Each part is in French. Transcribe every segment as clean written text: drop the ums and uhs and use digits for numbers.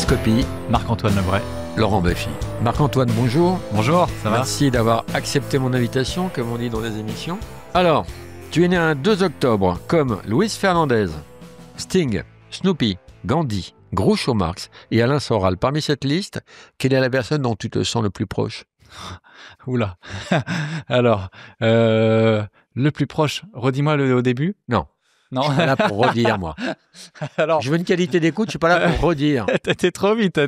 Radioscopie, Marc-Antoine Lebray. Laurent Baffy. Marc-Antoine, bonjour. Bonjour, ça va? Merci d'avoir accepté mon invitation, comme on dit dans les émissions. Alors, tu es né un 2 octobre, comme Luis Fernandez, Sting, Snoopy, Gandhi, Groucho Marx et Alain Soral. Parmi cette liste, quelle est la personne dont tu te sens le plus proche? Oula. Alors, le plus proche, redis-moi au début. Non. Non. Je suis pas là pour redire, moi. Alors, Je veux une qualité d'écoute, je suis pas là pour redire. t'es trop vite.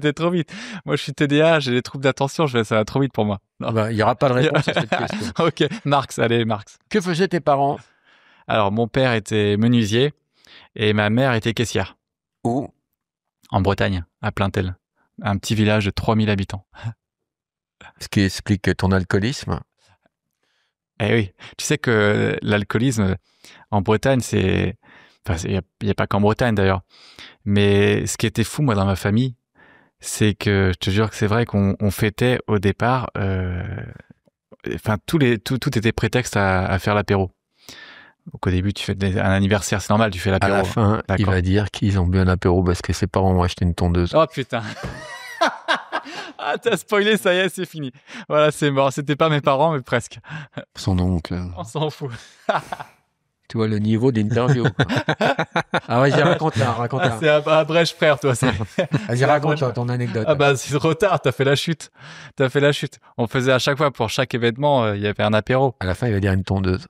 Moi, je suis TDA, j'ai des troubles d'attention, ça va trop vite pour moi. Ah ben, il n'y aura pas de réponse à cette question. Ok, Marx, allez, Marx. Que faisaient tes parents? Alors, mon père était menuisier et ma mère était caissière. Où? En Bretagne, à Plaintel. Un petit village de 3000 habitants. Ce qui explique ton alcoolisme. Eh oui, tu sais que l'alcoolisme en Bretagne, il n'y a pas qu'en Bretagne d'ailleurs. Mais ce qui était fou, moi, dans ma famille, c'est que je te jure que c'est vrai qu'on fêtait au départ, tout était prétexte à faire l'apéro. Donc au début, tu fais un anniversaire, c'est normal, tu fais À l'apéro. la fin, il D'accord. va dire qu'ils ont bu un apéro parce que ses parents ont acheté une tondeuse. Oh putain. Ah, t'as spoilé, ça y est, c'est fini. Voilà, c'est mort. C'était pas mes parents, mais presque. Son oncle. On s'en fout. Tu vois le niveau d'interview. Ah, vas-y, raconte-la. Ah, c'est à Brèche, frère, toi. Vas-y, raconte ton anecdote. Ah bah c'est trop tard, t'as fait la chute. On faisait à chaque fois, pour chaque événement, il y avait un apéro. À la fin, il va dire une tondeuse.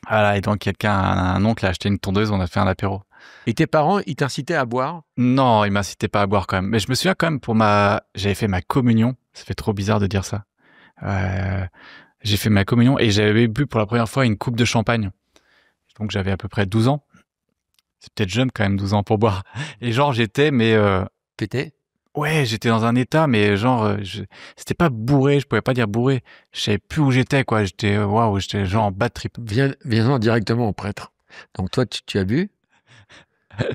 Voilà, et donc un oncle a acheté une tondeuse, on a fait un apéro. Et tes parents, ils t'incitaient à boire? Non, il m'incitait pas à boire quand même. Mais je me souviens quand même j'avais fait ma communion. Ça fait trop bizarre de dire ça. J'ai fait ma communion et j'avais bu pour la première fois une coupe de champagne. Donc j'avais à peu près 12 ans. C'est peut-être jeune quand même, 12 ans pour boire. Et genre j'étais, Pété? ouais, j'étais dans un état, mais c'était pas bourré, je pouvais pas dire bourré. Je savais plus où j'étais, quoi. J'étais genre en bad trip. Viens directement au prêtre. Donc toi, tu as bu?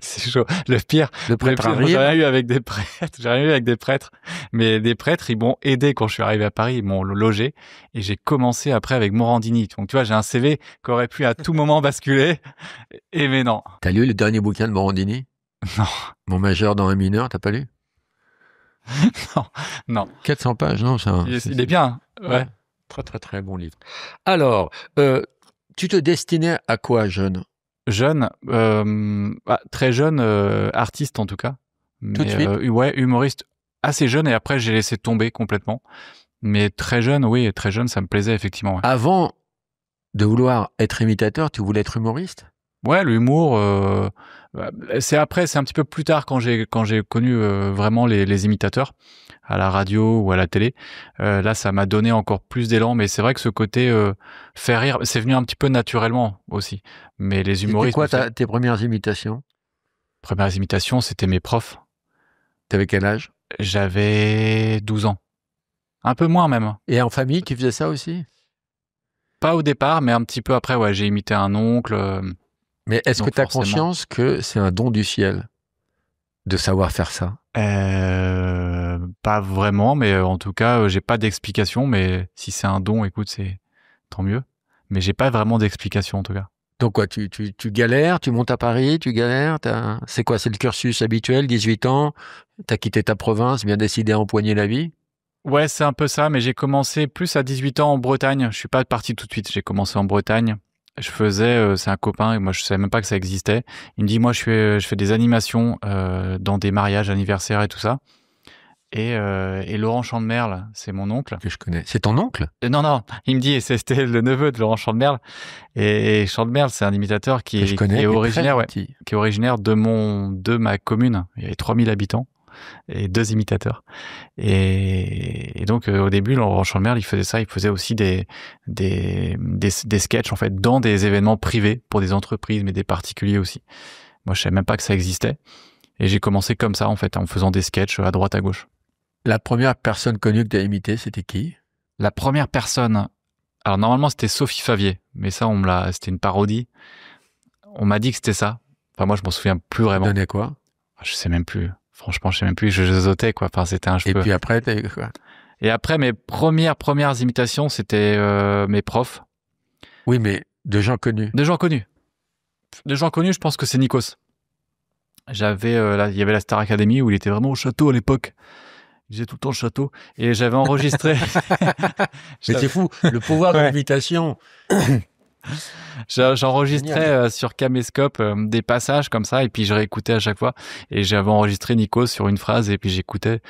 C'est chaud. Le pire, Le prêtre moi, arrive. j'ai rien eu avec des prêtres. Mais des prêtres, ils m'ont aidé quand je suis arrivé à Paris, ils m'ont logé. Et j'ai commencé après avec Morandini. Donc tu vois, j'ai un CV qui aurait pu à tout moment basculer. Mais non. T'as lu le dernier bouquin de Morandini? Non. Mon majeur dans un mineur, t'as pas lu? Non. 400 pages, non? Il est bien. Ouais. Très, très, très bon livre. Alors, tu te destinais à quoi, jeune? Jeune, très jeune, artiste en tout cas. Tout de suite? Ouais, humoriste assez jeune et après j'ai laissé tomber complètement. Mais très jeune, oui, très jeune, ça me plaisait effectivement. Ouais, Avant de vouloir être imitateur, tu voulais être humoriste? ouais, l'humour, c'est un petit peu plus tard quand j'ai connu vraiment les imitateurs à la radio ou à la télé. Là, ça m'a donné encore plus d'élan. Mais c'est vrai que ce côté faire rire, c'est venu un petit peu naturellement aussi. Mais les humoristes. C'était quoi tes premières imitations? Premières imitations, c'était mes profs. T'avais quel âge? J'avais 12 ans. Un peu moins même. Et en famille, tu faisais ça aussi? Pas au départ, mais un petit peu après, ouais, j'ai imité un oncle. Mais est-ce que Donc tu as forcément. conscience que c'est un don du ciel de savoir faire ça? Pas vraiment, mais en tout cas, j'ai pas d'explication. Mais si c'est un don, écoute, c'est tant mieux. Mais j'ai pas vraiment d'explication en tout cas. Donc quoi, tu galères, tu montes à Paris, tu galères, c'est quoi, c'est le cursus habituel, 18 ans, t'as quitté ta province, bien décidé à empoigner la vie? Ouais, c'est un peu ça, mais j'ai commencé plus à 18 ans en Bretagne. Je suis pas parti tout de suite, j'ai commencé en Bretagne. Je faisais, c'est un copain, et moi je savais même pas que ça existait. Il me dit, moi je fais des animations dans des mariages, anniversaires et tout ça. Et Laurent Chandemerle, c'est mon oncle. Que je connais. C'est ton oncle? Non, il me dit, et c'était le neveu de Laurent Chandemerle. Et Chandemerle, c'est un imitateur Que je connais, qui est originaire, très ouais, petit. qui est originaire de ma commune. Il y avait 3000 habitants et 2 imitateurs. Et donc, au début, Laurent Chandemerle, il faisait ça. Il faisait aussi des sketchs, en fait, dans des événements privés pour des entreprises, mais des particuliers aussi. Moi, je savais même pas que ça existait. Et j'ai commencé comme ça, en fait, en faisant des sketchs à droite, à gauche. La première personne connue que tu as imitée, c'était qui? La première personne, alors normalement c'était Sophie Favier, mais ça c'était une parodie. On m'a dit que c'était ça. Enfin moi je m'en souviens plus vraiment. Ça donnait quoi? Je sais même plus. Franchement je sais même plus. Je zozotais quoi. Enfin c'était un Et cheveu. puis après, t'as eu quoi? Et après mes premières imitations c'était mes profs. Oui, mais de gens connus. Des gens connus. Je pense que c'est Nikos. il y avait la Star Academy où il était vraiment au château à l'époque. Il disait tout le temps château. Et j'avais enregistré. Mais c'est fou, le pouvoir de l'imitation. J'enregistrais sur Caméscope des passages comme ça, et puis je réécoutais à chaque fois. Et j'avais enregistré Nico sur une phrase, et puis j'écoutais.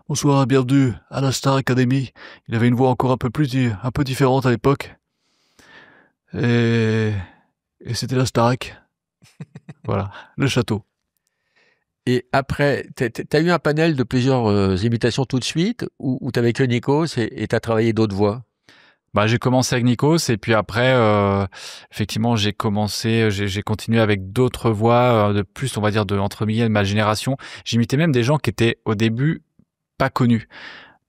Bonsoir, bienvenue à la Star Academy. Il avait une voix encore un peu différente à l'époque. Et c'était la Starac. Voilà, le château. Et après, t'as eu un panel de plusieurs imitations tout de suite, ou t'avais que Nikos et t'as travaillé d'autres voix? Bah, j'ai commencé avec Nikos, et puis après, effectivement, j'ai continué avec d'autres voix, de plus, on va dire, entre guillemets, de ma génération. J'imitais même des gens qui étaient au début pas connus.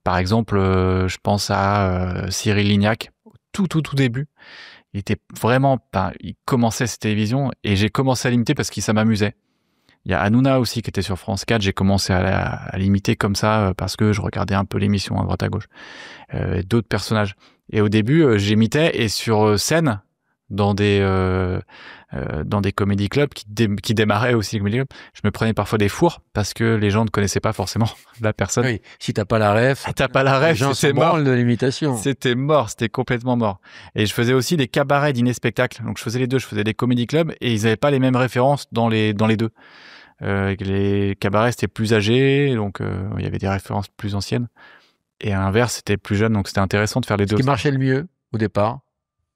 Par exemple, je pense à Cyril Lignac, tout début. Il était vraiment, il commençait cette télévision, et j'ai commencé à l'imiter parce que ça m'amusait. Il y a Hanouna aussi qui était sur France 4. J'ai commencé à l'imiter comme ça parce que je regardais un peu l'émission à droite à gauche. D'autres personnages. Et au début, j'imitais, et sur scène, dans des comédie clubs qui démarraient aussi, comédie clubs, je me prenais parfois des fours parce que les gens ne connaissaient pas forcément la personne. Oui, si t'as pas la ref, les gens c'était mort de l'imitation. C'était mort, c'était complètement mort. Et je faisais aussi des cabarets dîner-spectacle. Donc je faisais les deux, je faisais des comédie clubs, et ils n'avaient pas les mêmes références dans les deux. Les cabarets c'était plus âgé, donc il y avait des références plus anciennes, et à l'inverse c'était plus jeune, donc c'était intéressant de faire les deux. Ce qui marchait le mieux au départ,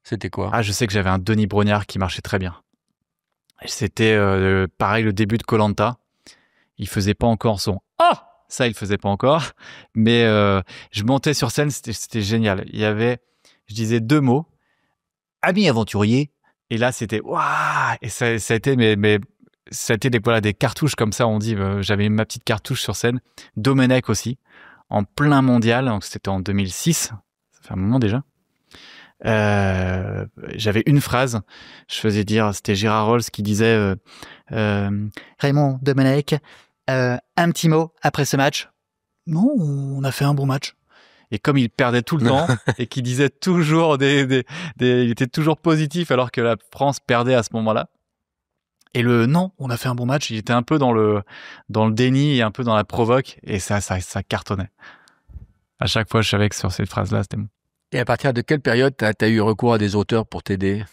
c'était quoi? Je sais que j'avais un Denis Brognard qui marchait très bien. C'était pareil, le début de Koh-Lanta. Il faisait pas encore son ça il faisait pas encore, mais je montais sur scène, c'était génial. Je disais 2 mots, ami aventurier, et là c'était waouh, et ça a été ça a été des cartouches comme ça, on dit. J'avais ma petite cartouche sur scène. Domenech aussi, en plein mondial. Donc c'était en 2006. Ça fait un moment déjà. J'avais une phrase. Je faisais dire, c'était Gérard Rolls qui disait Raymond Domenech, un petit mot après ce match. Non, on a fait un bon match. Et comme il perdait tout le temps et qu'il disait toujours il était toujours positif alors que la France perdait à ce moment-là. Et non, on a fait un bon match. Il était un peu dans le déni et un peu dans la provoque, et ça cartonnait. À chaque fois, je savais que sur cette phrase-là, c'était bon. Et à partir de quelle période t'as eu recours à des auteurs pour t'aider?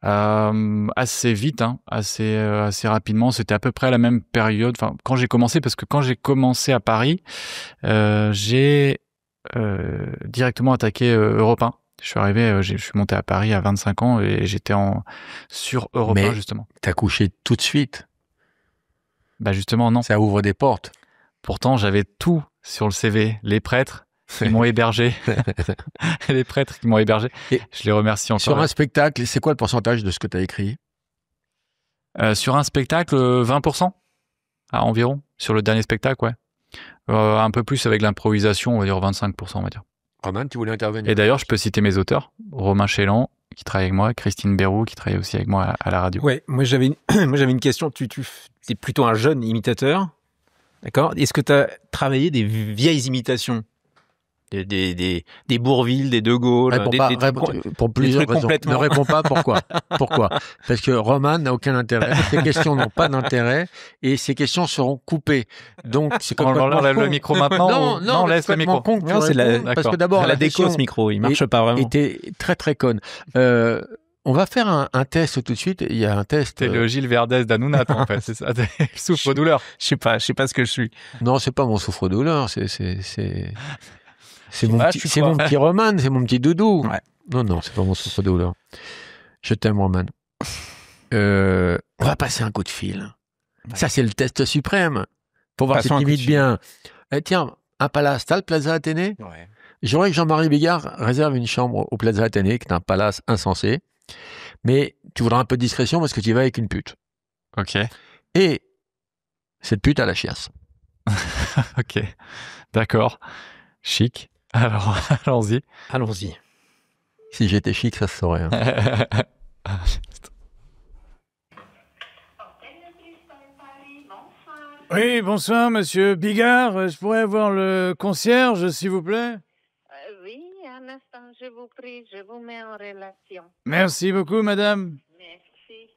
Assez vite, assez rapidement. C'était à peu près à la même période. Enfin, quand j'ai commencé, parce que quand j'ai commencé à Paris, j'ai directement attaqué Europe 1. Je suis arrivé, je suis monté à Paris à 25 ans et j'étais sur Europe 1, justement. T'as couché tout de suite? Bah justement, non. Ça ouvre des portes. Pourtant, j'avais tout sur le CV. Les prêtres qui m'ont hébergé. Les prêtres qui m'ont hébergé. Et je les remercie encore. Sur un spectacle, c'est quoi le pourcentage de ce que tu as écrit? Sur un spectacle, 20% environ. Sur le dernier spectacle, ouais. Un peu plus avec l'improvisation, on va dire 25%, on va dire. Roman, tu voulais intervenir? Et d'ailleurs, je peux citer mes auteurs. Romain Chélan, qui travaille avec moi, Christine Béroux, qui travaille aussi avec moi à la radio. Ouais, moi j'avais une question. Tu es plutôt un jeune imitateur, d'accord? Est-ce que tu as travaillé des vieilles imitations? Des Bourvil, des De Gaulle, pour plusieurs raisons. Ne réponds pas, pourquoi? Pourquoi? Parce que Roman n'a aucun intérêt. Ces questions n'ont pas d'intérêt et ces questions seront coupées. Donc, c'est quand on enlève le micro maintenant. Non, laisse le micro. Parce que d'abord, la déco, ce micro, il marche pas vraiment. Était très très conne. On va faire un test tout de suite. Il y a un test. C'est le Gilles Verdez d'Hanouna, en fait. C'est ça. Souffre-douleur. Je sais pas ce que je suis. Non, c'est pas mon souffre-douleur. C'est mon petit Roman, c'est mon petit doudou. Ouais. Non, c'est pas mon souffre-douleur. Je t'aime, Roman. On va passer un coup de fil. Ouais. Ça, c'est le test suprême. Pour voir si tu imites bien. Tiens, un palace, t'as le Plaza Athénée? Ouais. J'aimerais que Jean-Marie Bigard réserve une chambre au Plaza Athénée, qui est un palace insensé. Mais tu voudras un peu de discrétion parce que tu y vas avec une pute. Ok. Et cette pute a la chiasse. Ok. D'accord. Chic. Alors, allons-y. Allons-y. Si j'étais chic, ça se saurait. Hein. Oui, bonsoir, monsieur Bigard. Je pourrais avoir le concierge, s'il vous plaît? Oui, un instant, je vous prie, je vous mets en relation. Merci beaucoup, madame. Merci.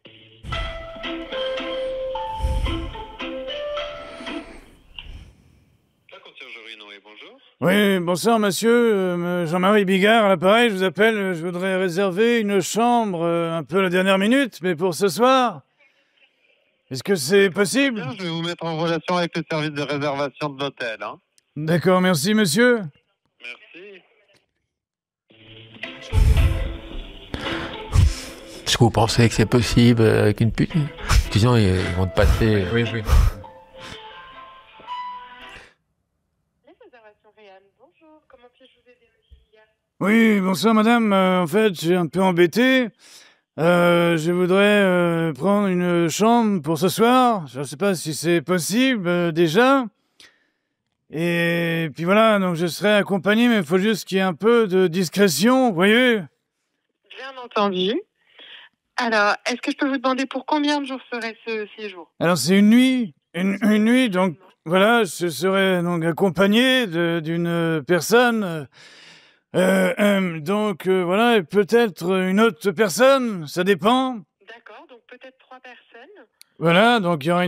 Oui, bonsoir monsieur, Jean-Marie Bigard à l'appareil, je vous appelle, je voudrais réserver une chambre un peu à la dernière minute, mais pour ce soir. Est-ce que c'est possible? Bien, je vais vous mettre en relation avec le service de réservation de l'hôtel. Hein. D'accord, merci monsieur. Merci. Est-ce que vous pensez que c'est possible avec une pute? Sinon, ils vont te passer. Oui, oui. Les réservations réelles, bonjour, comment puis-je vous aider, monsieur Bigard? Oui, bonsoir madame, en fait, j'ai un peu embêté. Je voudrais prendre une chambre pour ce soir. Je ne sais pas si c'est possible déjà. Et puis voilà, donc je serai accompagné, mais il faut juste qu'il y ait un peu de discrétion, vous voyez? Bien entendu. Alors, est-ce que je peux vous demander pour combien de jours serait ce séjour? Alors c'est une nuit, une nuit, donc voilà, je serai donc accompagné d'une personne. Donc voilà, et peut-être une autre personne, ça dépend. D'accord, donc peut-être 3 personnes. Voilà, donc il y aura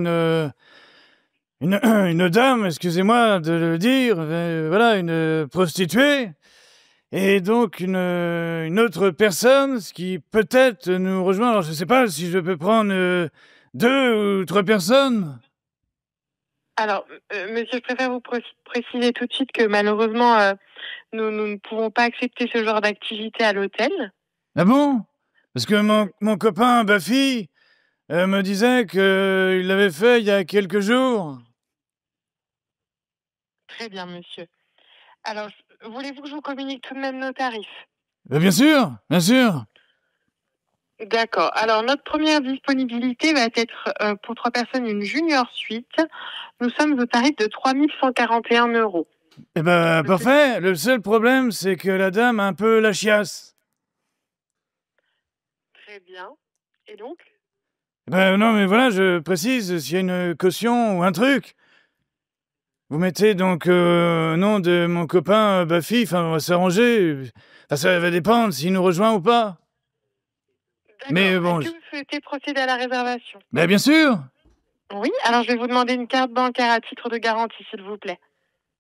une dame, excusez-moi de le dire, voilà, une prostituée, et donc une autre personne, ce qui peut-être nous rejoint. Alors je ne sais pas si je peux prendre 2 ou 3 personnes. Alors, monsieur, je préfère vous préciser tout de suite que malheureusement, nous ne pouvons pas accepter ce genre d'activité à l'hôtel. Ah bon? Parce que mon copain Baffy me disait qu'il l'avait fait il y a quelques jours. Très bien, monsieur. Alors, voulez-vous que je vous communique tout de même nos tarifs? Bien sûr, bien sûr. D'accord. Alors, notre première disponibilité va être pour 3 personnes une junior suite. Nous sommes au tarif de 3 141 €. Eh ben, parfait. Le seul problème, c'est que la dame a un peu la chiasse. Très bien. Et donc? Ben non, mais voilà, je précise, s'il y a une caution ou un truc. Vous mettez donc nom de mon copain Baffy, enfin, on va s'arranger. Enfin, ça va dépendre s'il nous rejoint ou pas. D'accord. Mais bon, Est-ce que vous souhaitez procéder à la réservation? Ben bien sûr. Oui. Alors, je vais vous demander une carte bancaire à titre de garantie, s'il vous plaît.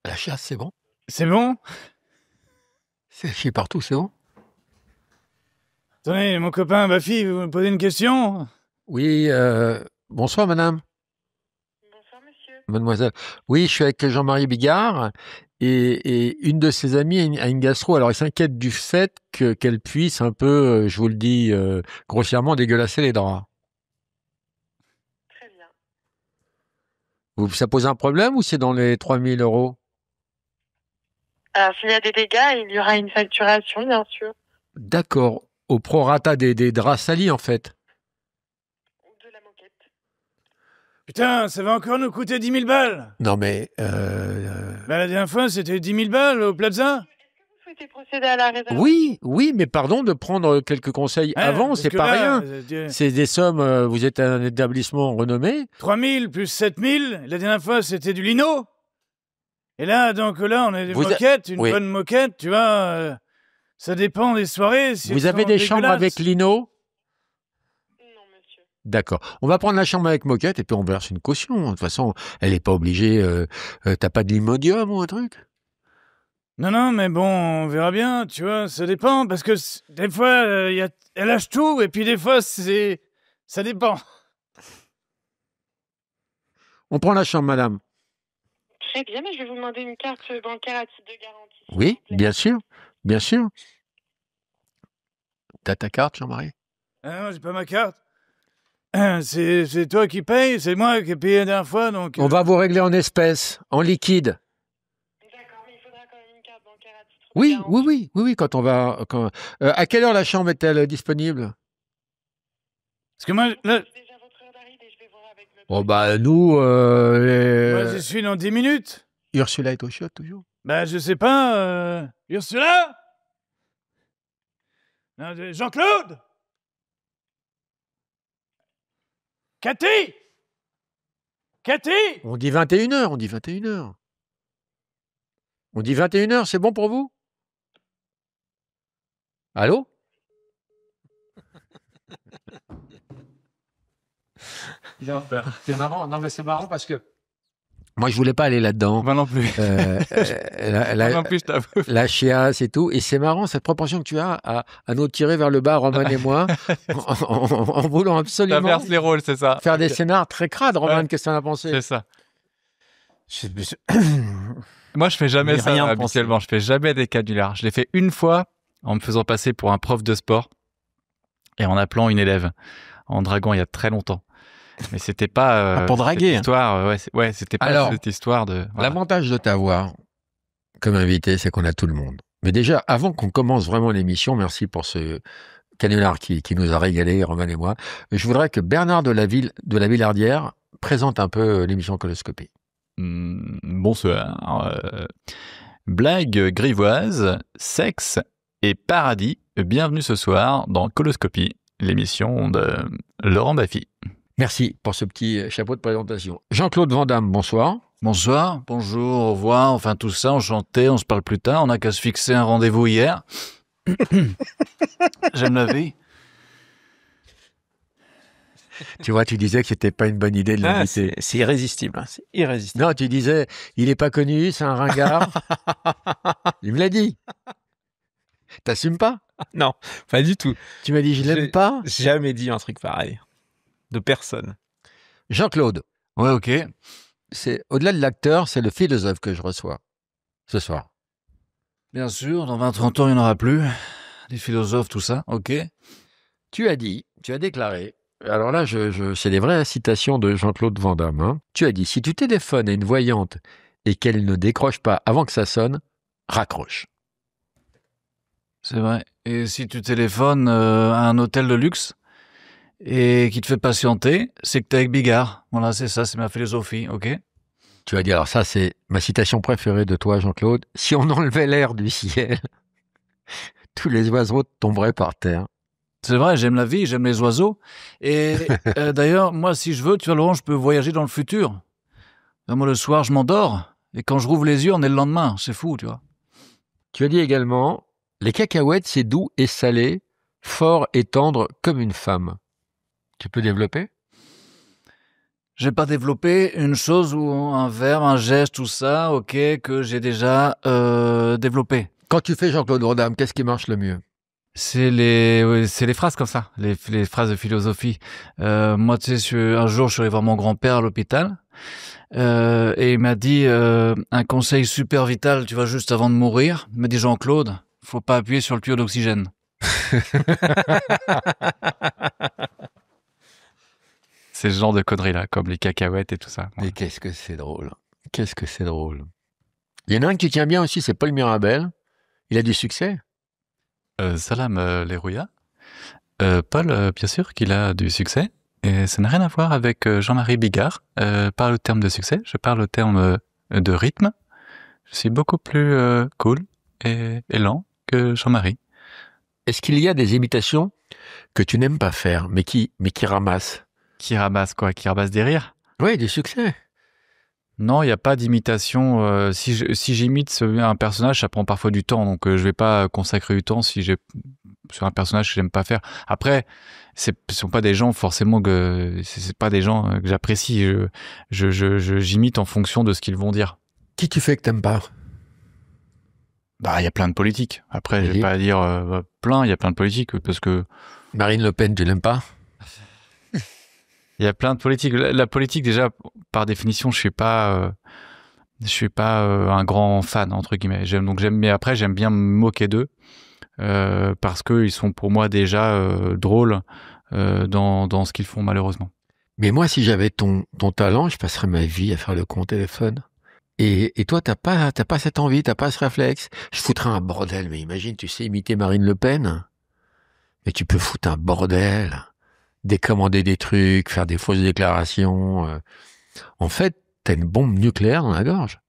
La chasse, c'est bon. C'est bon? C'est chier partout, c'est bon. Attendez, mon copain Baffy, vous me posez une question? Oui, bonsoir madame, Bonsoir, monsieur. mademoiselle. Oui, je suis avec Jean-Marie Bigard et une de ses amies a une gastro. Alors, il s'inquiète du fait qu'elle puisse un peu, je vous le dis grossièrement, dégueulasser les draps. Très bien. Ça pose un problème ou c'est dans les 3 000 €? Alors, s'il y a des dégâts, il y aura une facturation, bien sûr. D'accord, au prorata des draps salis en fait. Ou de la moquette. Putain, ça va encore nous coûter 10 000 balles. Non mais, Ben, la dernière fois, c'était 10 000 balles au Plaza. Vous souhaitez procéder à la réservation? oui, mais pardon de prendre quelques conseils Hein, avant, parce c'est que pas là, rien. C'est des sommes, vous êtes un établissement renommé. 3 000 plus 7 000. La dernière fois, c'était du lino. Et là, donc là, on a des Vous a- moquettes, une oui. bonne moquette, tu vois. Ça dépend des soirées. Si Vous elles avez sont des chambres dégueulasses. avec lino? Non, monsieur. D'accord. On va prendre la chambre avec moquette et puis on verse une caution. De toute façon, elle n'est pas obligée. T'as pas de l'imodium ou un truc? Non, mais bon, on verra bien, tu vois. Ça dépend, parce que des fois, elle lâche tout, et puis des fois, ça dépend. On prend la chambre, madame. Très bien, mais je vais vous demander une carte bancaire à titre de garantie. s'il Oui, vous plaît. bien sûr. Bien sûr. T'as ta carte, Jean-Marie? Ah non, j'ai pas ma carte. C'est toi qui payes, c'est moi qui ai payé la dernière fois, donc... On va vous régler en espèces, en liquide. D'accord, mais il faudra quand même une carte bancaire à titre de garantie. Oui, quand on va... à quelle heure la chambre est-elle disponible? Parce que moi, là, C'est déjà votre heure d'arrivée, je vais voir avec notre... Oh bah nous... moi, j'y suis dans 10 minutes. Ursula est au shot, toujours. Bah, je sais pas, Ursula? Non, Jean-Claude? Cathy? Cathy? On dit 21h, on dit 21h. On dit 21h, c'est bon pour vous? Allô? C'est marrant, non mais c'est marrant parce que Moi, je voulais pas aller là-dedans. Moi non plus. Moi non plus, je t'avoue. La chiasse et tout. Et c'est marrant, cette proportion que tu as à nous tirer vers le bas, Roman et moi, en voulant absolument T'inverses les rôles, c'est ça. faire des scénars très crades. Roman, Ouais. qu'est-ce que t'en as pensé? C'est ça. Moi, je fais jamais J'ai ça rien habituellement. Je fais jamais des canulars. Je l'ai fait une fois en me faisant passer pour un prof de sport et en appelant une élève en draguant il y a très longtemps. Mais c'était pas pour draguer. cette histoire. C'était pas Alors, cette histoire de. Voilà. L'avantage de t'avoir comme invité, c'est qu'on a tout le monde. Mais déjà, avant qu'on commence vraiment l'émission, merci pour ce canular qui nous a régalé, Roman et moi. Je voudrais que Bernard de la Villardière présente un peu l'émission Coloscopie. Bonsoir. Blague grivoise, sexe et paradis. Bienvenue ce soir dans Coloscopie, l'émission de Laurent Baffy. Merci pour ce petit chapeau de présentation. Jean-Claude Van Damme, bonsoir. Bonsoir, bonjour, au revoir, enfin tout ça, enchanté, on se parle plus tard, on n'a qu'à se fixer un rendez-vous hier. J'aime la vie. Tu vois, tu disais que c'était pas une bonne idée de l'inviter. C'est irrésistible. C'est irrésistible. Non, tu disais, il est pas connu, c'est un ringard. Il me l'a dit. T'assumes pas? Non, pas du tout. Tu m'as dit, je l'aime pas? Jamais dit un truc pareil. De personne. Jean-Claude, Ouais, ok. c'est au-delà de l'acteur, c'est le philosophe que je reçois ce soir. Bien sûr, dans 20-30 ans, il n'y en aura plus. Des philosophes, tout ça, ok. Tu as déclaré, alors là, c'est des vraies citations de Jean-Claude Van Damme, hein. Tu as dit, si tu téléphones à une voyante et qu'elle ne décroche pas avant que ça sonne, raccroche. C'est vrai. Et si tu téléphones à un hôtel de luxe et qui te fait patienter, c'est que t'es avec Bigard. Voilà, c'est ça, c'est ma philosophie, ok. Tu as dit, alors ça, c'est ma citation préférée de toi, Jean-Claude. Si on enlevait l'air du ciel, tous les oiseaux tomberaient par terre. C'est vrai, j'aime la vie, j'aime les oiseaux. Et d'ailleurs, moi, si je veux, tu vois, Laurent, je peux voyager dans le futur. Moi, le soir, je m'endors. Et quand je rouvre les yeux, on est le lendemain. C'est fou, tu vois. Tu as dit également, les cacahuètes, c'est doux et salé, fort et tendre comme une femme. Tu peux développer? J'ai pas développé une chose ou un verbe, un geste, tout ça, ok, que j'ai déjà développé. Quand tu fais Jean-Claude Van Damme, qu'est-ce qui marche le mieux? C'est les phrases comme ça, les phrases de philosophie. Moi, tu sais, un jour, je suis allé voir mon grand-père à l'hôpital et il m'a dit un conseil super vital, tu vois, juste avant de mourir. Il m'a dit, Jean-Claude, faut pas appuyer sur le tuyau d'oxygène. C'est ce genre de conneries-là, comme les cacahuètes et tout ça. Mais qu'est-ce que c'est drôle. Qu'est-ce que c'est drôle. Il y en a un qui tient bien aussi, c'est Paul Mirabel. Il a du succès. Salam Lerouya. Paul, bien sûr qu'il a du succès. Et ça n'a rien à voir avec Jean-Marie Bigard. Par le terme de succès, je parle au terme de rythme. Je suis beaucoup plus cool et lent que Jean-Marie. Est-ce qu'il y a des imitations que tu n'aimes pas faire, mais qui ramassent? Qui ramasse quoi? Qui ramasse des rires? Oui, du succès. Non, il n'y a pas d'imitation. Si j'imite un personnage, ça prend parfois du temps. Donc, je vais pas consacrer du temps sur un personnage que j'aime pas faire. Après, ce sont pas des gens forcément c'est pas des gens que j'apprécie. J'imite en fonction de ce qu'ils vont dire. Qui tu fais que t'aimes pas? Bah, il y a plein de politiques. Après, je Oui. vais pas dire plein. Il y a plein de politiques parce que Marine Le Pen, tu l'aimes pas? il y a plein de politiques. La politique, déjà, par définition, je suis pas un grand fan entre guillemets. Mais après, j'aime bien me moquer d'eux parce que ils sont pour moi déjà drôles dans ce qu'ils font malheureusement. Mais moi, si j'avais ton talent, je passerais ma vie à faire le con au téléphone. Et toi, t'as pas cette envie, t'as pas ce réflexe. Je foutrais un bordel, mais imagine, tu sais imiter Marine Le Pen, mais tu peux foutre un bordel, décommander des trucs, faire des fausses déclarations. En fait, t'as une bombe nucléaire dans la gorge.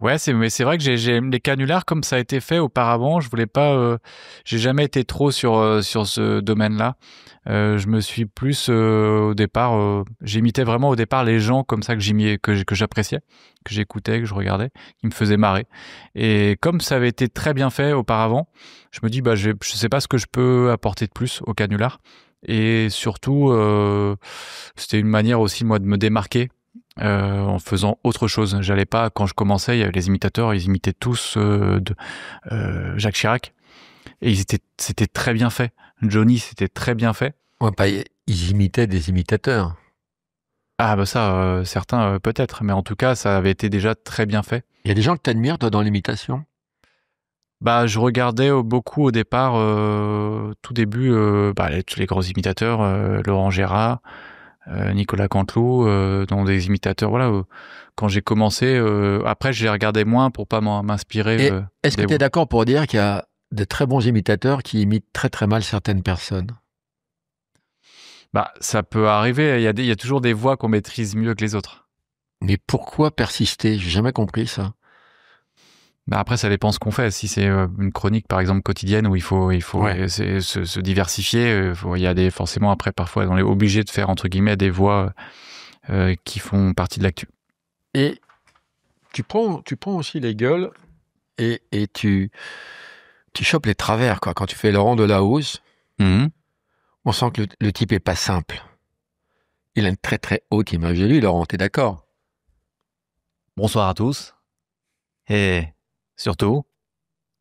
Ouais, mais c'est vrai que j'ai les canulars comme ça a été fait auparavant. Je voulais pas, j'ai jamais été trop sur ce domaine-là. Je me suis plus au départ, j'imitais vraiment au départ les gens comme ça que j'appréciais, que j'écoutais, que je regardais, qui me faisaient marrer. Et comme ça avait été très bien fait auparavant, je me dis bah je sais pas ce que je peux apporter de plus au canular. Et surtout, c'était une manière aussi moi de me démarquer en faisant autre chose. J'allais pas, quand je commençais, il y avait les imitateurs, ils imitaient tous Jacques Chirac. Et c'était très bien fait. Johnny, c'était très bien fait. Ouais, ils imitaient des imitateurs. Ah bah ça, certains peut-être, mais en tout cas, ça avait été déjà très bien fait. Il y a des gens que tu admires, toi, dans l'imitation? Bah, je regardais beaucoup au départ, tout début, tous les gros imitateurs, Laurent Gérard, Nicolas Canteloup, dans des imitateurs, voilà. Quand j'ai commencé, après, je les regardais moins pour pas m'inspirer. Et est-ce que tu es d'accord pour dire qu'il y a de très bons imitateurs qui imitent très très mal certaines personnes? Bah, ça peut arriver. Il y a toujours des voix qu'on maîtrise mieux que les autres. Mais pourquoi persister? J'ai jamais compris ça. Bah après, ça dépend ce qu'on fait. Si c'est une chronique, par exemple, quotidienne, où il faut Ouais. se diversifier, il y a forcément après, parfois, on est obligé de faire, entre guillemets, des voix qui font partie de l'actu. Et tu prends aussi les gueules et tu chopes les travers, quoi. Quand tu fais Laurent Delahousse, on sent que le type est pas simple. Il a une très très haute image de lui, Laurent, t'es d'accord? Bonsoir à tous. Et surtout,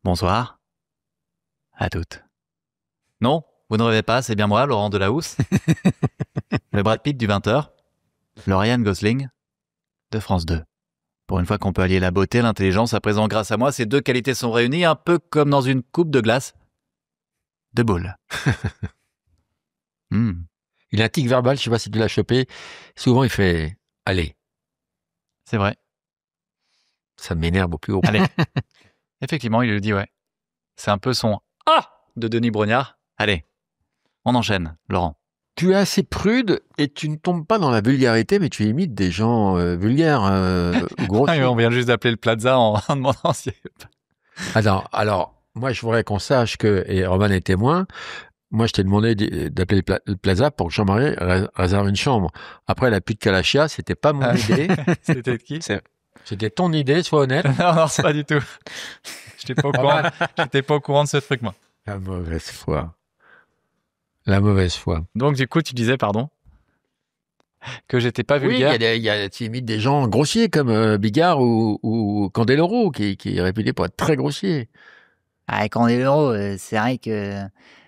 bonsoir à toutes. Non, vous ne rêvez pas, c'est bien moi, Laurent Delahousse. Le Brad Pitt du 20h. Le Ryan Gosling de France 2. Pour une fois qu'on peut allier la beauté et l'intelligence à présent grâce à moi, ces deux qualités sont réunies un peu comme dans une coupe de glace de boule. Il a un tic verbal, je sais pas si tu l'as chopé. Souvent, il fait « Allez ». C'est vrai. Ça m'énerve au plus haut. Allez. Effectivement, il le dit, ouais. C'est un peu son « Ah » de Denis Brognard. Allez, on enchaîne, Laurent. Tu es assez prude et tu ne tombes pas dans la vulgarité, mais tu imites des gens vulgaires, grossiers. On vient juste d'appeler le Plaza en demandant si... Alors, moi, je voudrais qu'on sache que, et Roman est témoin, moi, je t'ai demandé d'appeler le Plaza pour que Jean-Marie réserve une chambre. Après, la pute Kalachia, c'était pas mon idée. C'était de qui? C'était ton idée, sois honnête. Non, c'est pas du tout. J'étais pas au courant de ce truc, moi. La mauvaise foi. La mauvaise foi. Donc, du coup, tu disais, pardon, que j'étais pas Oui, vulgaire. tu imites des gens grossiers comme Bigard ou Candeloro, qui est réputé pour être très grossier. Ah, Candeloro, c'est vrai que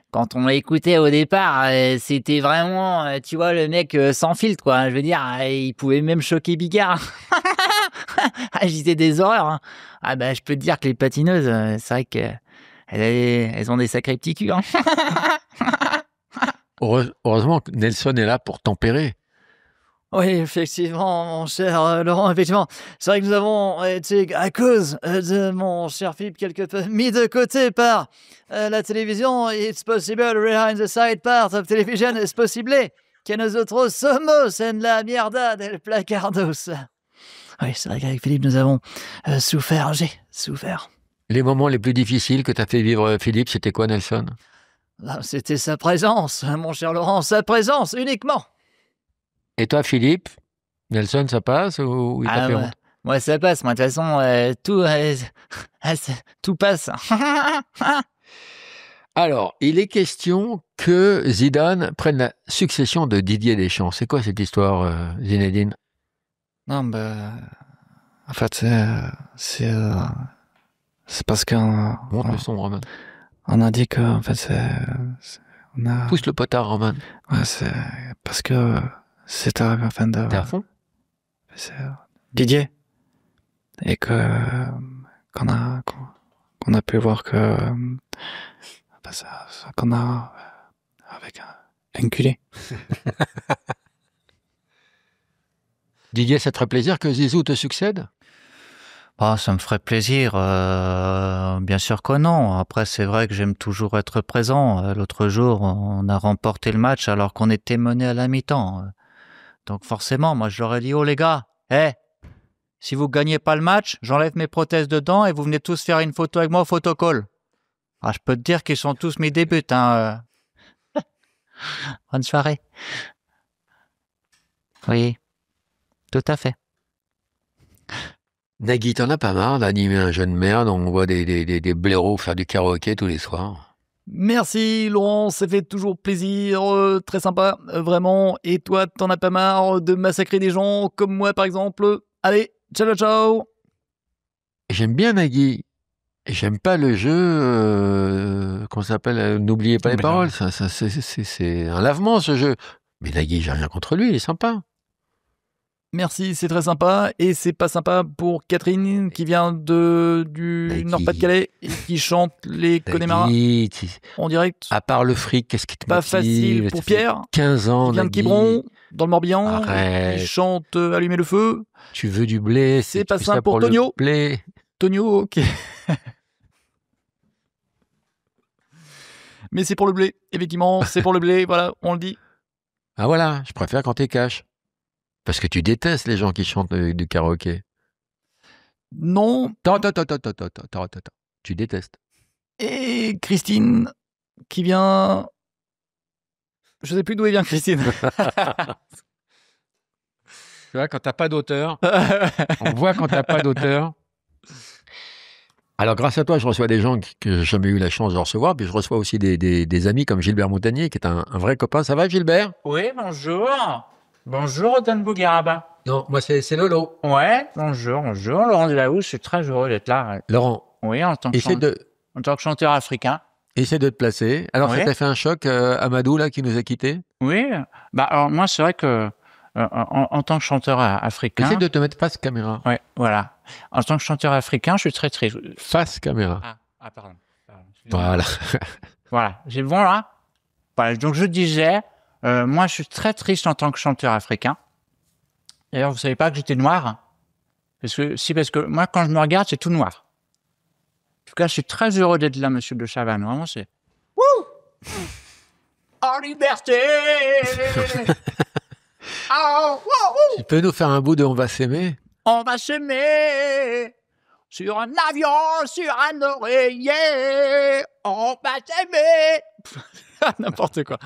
quand on l'écoutait au départ, c'était vraiment, tu vois, le mec sans filtre, quoi. Je veux dire, il pouvait même choquer Bigard. Je disais des horreurs. Hein. Ah bah, je peux te dire que les patineuses, c'est vrai que elles ont des sacrés petits culs. Hein. Heureusement que Nelson est là pour tempérer. Oui, effectivement, mon cher Laurent, effectivement. C'est vrai que nous avons été, à cause de mon cher Philippe, quelque peu mis de côté par la télévision. It's possible behind the side part of television is possible que nosotros somos en la mierda del placardos. Oui, c'est vrai qu'avec Philippe, nous avons souffert. J'ai souffert. Les moments les plus difficiles que t'as fait vivre Philippe, c'était quoi, Nelson? C'était sa présence, mon cher Laurent, sa présence uniquement. Et toi, Philippe, Nelson, ça passe ou il t'a fait honte? Moi, ça passe. Moi, de toute façon, tout passe. Alors, il est question que Zidane prenne la succession de Didier Deschamps. C'est quoi cette histoire, Zinedine? Non, en fait, c'est parce qu'on... Monte le son, Roman. On a dit que, en fait, on a... Pousse le potard, Roman. Ouais, c'est parce que c'est à la fin de... T'es à fond? C'est Didier. Et qu'on a pu voir que... qu'on a... avec un culé. Didier, ça te ferait plaisir que Zizou te succède? Ça me ferait plaisir. Bien sûr que non. Après, c'est vrai que j'aime toujours être présent. L'autre jour, on a remporté le match alors qu'on était mené à la mi-temps. Donc forcément, moi, je leur ai dit, oh les gars, si vous gagnez pas le match, j'enlève mes prothèses dedans et vous venez tous faire une photo avec moi au photocall. Ah, je peux te dire qu'ils sont tous mes débuts. Hein. Bonne soirée. Oui, tout à fait. Nagui, t'en as pas marre d'animer un jeune merde, on voit des blaireaux faire du karaoké tous les soirs? Merci Laurent, ça fait toujours plaisir, très sympa, vraiment. Et toi, t'en as pas marre de massacrer des gens comme moi par exemple? Allez, ciao ciao ciao. J'aime bien Nagui. J'aime pas le jeu, qu'on s'appelle, n'oubliez pas les paroles. C'est un lavement ce jeu. Mais Nagui, j'ai rien contre lui, il est sympa. Merci, c'est très sympa. Et c'est pas sympa pour Catherine qui vient du Nagui. Nord-Pas-de-Calais et qui chante les Connemara Nagui, en direct. à part le fric, qu'est-ce qui te Pas motive? facile pour Ça fait Pierre, 15 ans, qui vient de Nagui. Quiberon, dans le Morbihan, Arrête. qui chante Allumer le feu. Tu veux du blé, C'est tu pas fais simple ça pour le Tonio. blé. Tonio, ok. Mais c'est pour le blé, effectivement, c'est pour le blé, voilà, on le dit. Ah voilà, je préfère quand t'es cash. Parce que tu détestes les gens qui chantent du karaoké. Non. Attends. Tu détestes. Et Christine, qui vient... Je sais plus d'où elle vient, Christine. Tu vois, quand t'as pas d'auteur, on voit quand t'as pas d'auteur. Alors, grâce à toi, je reçois des gens que j'ai jamais eu la chance de recevoir, puis je reçois aussi des amis comme Gilbert Montagnier, qui est un vrai copain. Ça va, Gilbert? Oui, bonjour. Bonjour, Dan Bougueraba. Non, moi, c'est Lolo. Ouais, bonjour, Laurent Delahousse, je suis très heureux d'être là. Laurent, Oui, en tant que chanteur africain. essaie de te placer. Alors, Oui. ça t'a fait un choc, Amadou, là, qui nous a quittés? Oui, bah alors moi, c'est vrai que en tant que chanteur africain... Essaie de te mettre face caméra. Ouais, voilà. En tant que chanteur africain, je suis très triste. Face caméra. Pardon. Voilà. Voilà, j'ai bon là. Voilà, donc je disais, moi je suis très triste en tant que chanteur africain. D'ailleurs, vous savez pas que j'étais noir? Parce que moi, quand je me regarde, c'est tout noir. En tout cas, je suis très heureux d'être là, monsieur de Chavannes. Vraiment, c'est... Wouh! En liberté! Oh, wow, wow. Tu peux nous faire un bout de On va s'aimer? On va s'aimer sur un avion, sur un oreiller. On va s'aimer. N'importe quoi.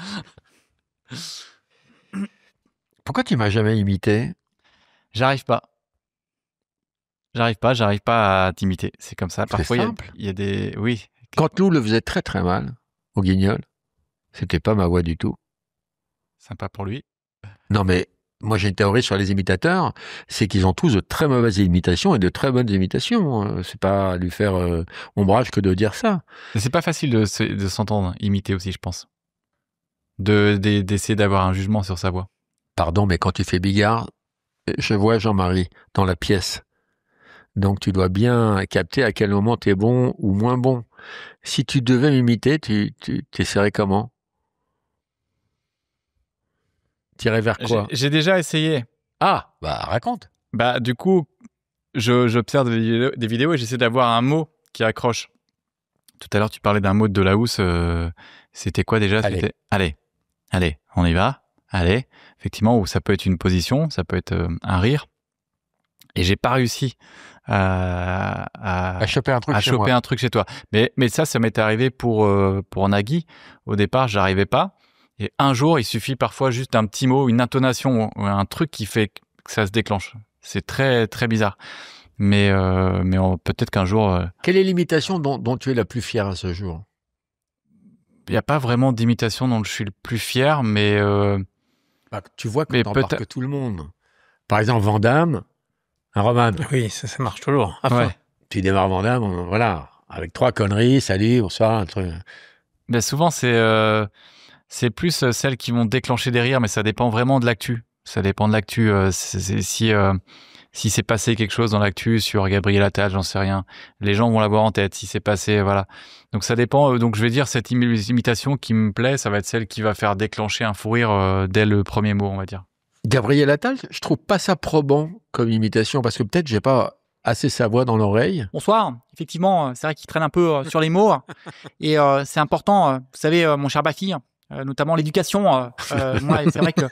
Pourquoi tu m'as jamais imité? J'arrive pas. J'arrive pas à t'imiter. C'est comme ça. C'est Parfois, simple. il y a des... Oui. Canteloup le faisait très très mal, au Guignol. C'était pas ma voix du tout. Sympa pour lui. Non mais, moi j'ai une théorie sur les imitateurs, c'est qu'ils ont tous de très mauvaises imitations et de très bonnes imitations. C'est pas lui faire ombrage que de dire ça. Mais c'est pas facile de s'entendre imiter aussi, je pense. D'essayer d'avoir un jugement sur sa voix. Pardon, mais quand tu fais Bigard, je vois Jean-Marie dans la pièce. Donc tu dois bien capter à quel moment tu es bon ou moins bon. Si tu devais m'imiter, tu essaierais comment? Tirer vers quoi? J'ai déjà essayé. Ah, bah raconte. Bah du coup, j'observe des vidéos et j'essaie d'avoir un mot qui accroche. Tout à l'heure, tu parlais d'un mot de Delahousse. C'était quoi déjà? Allez. C'était allez, on y va. Allez, effectivement, où ça peut être une position, ça peut être un rire. Et j'ai pas réussi à choper un truc chez moi. un truc chez toi. Mais ça m'est arrivé pour Nagui. Au départ, j'arrivais pas. Et un jour, il suffit parfois juste d'un petit mot, une intonation, ou un truc qui fait que ça se déclenche. C'est très très bizarre. Mais peut-être qu'un jour. Quelle est l'imitation dont tu es la plus fière à ce jour? Il n'y a pas vraiment d'imitation dont je suis le plus fier, mais. Bah, tu vois mais qu'on t'embarque tout le monde. Par exemple, Van Damme, un Roman. Oui, ça marche toujours. Ouais. Tu démarres Van Damme, voilà, avec 3 conneries, salut, bonsoir, un truc. Ben souvent, c'est plus celles qui vont déclencher des rires, mais ça dépend vraiment de l'actu. Ça dépend de l'actu. Si c'est passé quelque chose dans l'actu sur Gabriel Attal, j'en sais rien. Les gens vont l'avoir en tête. Si c'est passé, voilà. Donc ça dépend. Donc je vais dire cette imitation qui me plaît, ça va être celle qui va faire déclencher un fou rire dès le premier mot, on va dire. Gabriel Attal, je trouve pas ça probant comme imitation, parce que peut-être j'ai pas assez sa voix dans l'oreille. Bonsoir. Effectivement, c'est vrai qu'il traîne un peu sur les mots. Et c'est important, vous savez, mon cher Bafi, notamment l'éducation. Moi, c'est vrai que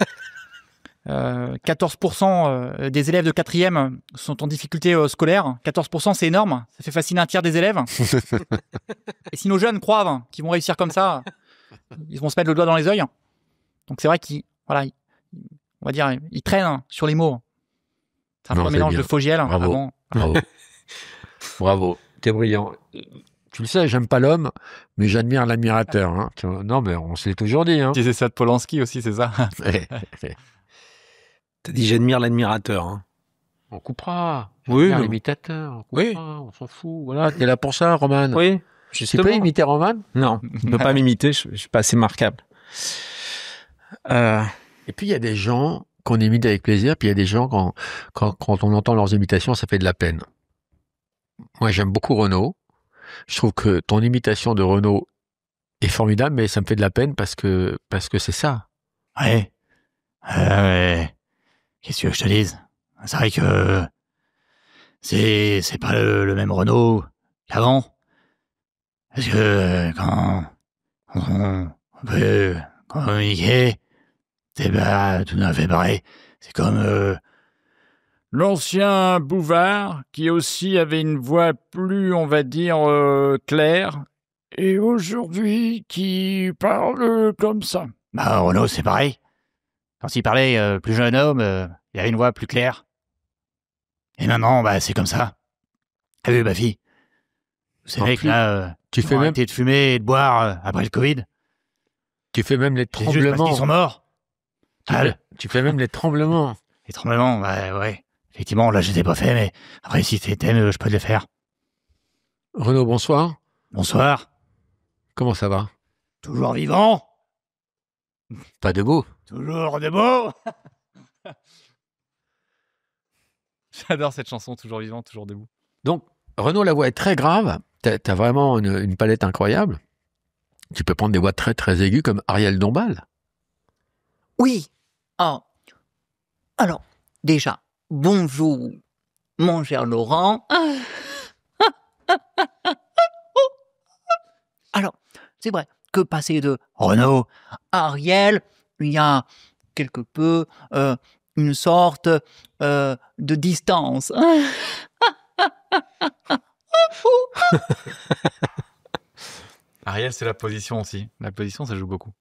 14% des élèves de 4e sont en difficulté scolaire. 14%, c'est énorme. Ça fait facile un tiers des élèves. Et si nos jeunes croient qu'ils vont réussir comme ça, ils vont se mettre le doigt dans les yeux. Donc c'est vrai on va dire, ils traînent sur les mots. C'est un peu un mélange de Fogiel. Bravo. Bravo. Bravo. T'es brillant. tu le sais, j'aime pas l'homme, mais j'admire l'admirateur. Hein. Non, mais on se l'est toujours dit. Hein. Tu disais ça de Polanski aussi, c'est ça? T'as dit j'admire l'admirateur. Hein. On coupera. Oui, J'admire mais- l'imitateur. On coupera, Oui. on s'en fout. Voilà, t'es là pour ça, Roman. Oui, Tu justement. peux imiter Roman? Non, je ne peux pas m'imiter, je suis pas assez marquable. Et puis, il y a des gens qu'on imite avec plaisir, puis il y a des gens, quand on entend leurs imitations, ça fait de la peine. Moi, j'aime beaucoup Renaud. Je trouve que ton imitation de Renaud est formidable, mais ça me fait de la peine parce que c'est ça. Ouais. Qu'est-ce que tu veux que je te dise? C'est vrai que c'est pas le même Renault qu'avant. Parce que quand on peut communiquer, c'est pas tout à fait pareil. C'est comme l'ancien Bouvard qui aussi avait une voix plus, on va dire, claire. Et aujourd'hui, qui parle comme ça. Bah, Renaud, c'est pareil. Quand il parlait plus jeune homme, il avait une voix plus claire. Et maintenant, bah, c'est comme ça. T'as vu, ma fille? Vous savez que là, Tu ils fais ont même, arrêté de fumer et de boire après le Covid. tu fais même les C'est juste parce qu'ils tremblements. sont morts. Tu fais même les tremblements. Les tremblements, bah, ouais. Effectivement, là, je les ai pas fait, mais après, si t'aimes, je peux te les faire. Renaud, bonsoir. Bonsoir. Comment ça va? Toujours vivant. Pas debout. Toujours debout. J'adore cette chanson, toujours vivant, toujours debout. Donc, Renaud, la voix est très grave. T'as vraiment une palette incroyable. Tu peux prendre des voix très, très aiguës comme Ariel Dombal. Oui. Ah. Alors, déjà, bonjour, mon cher Laurent. Alors, c'est vrai que passer de Renaud à Ariel, il y a quelque peu une sorte de distance. Ariel, c'est la position aussi. La position, ça joue beaucoup.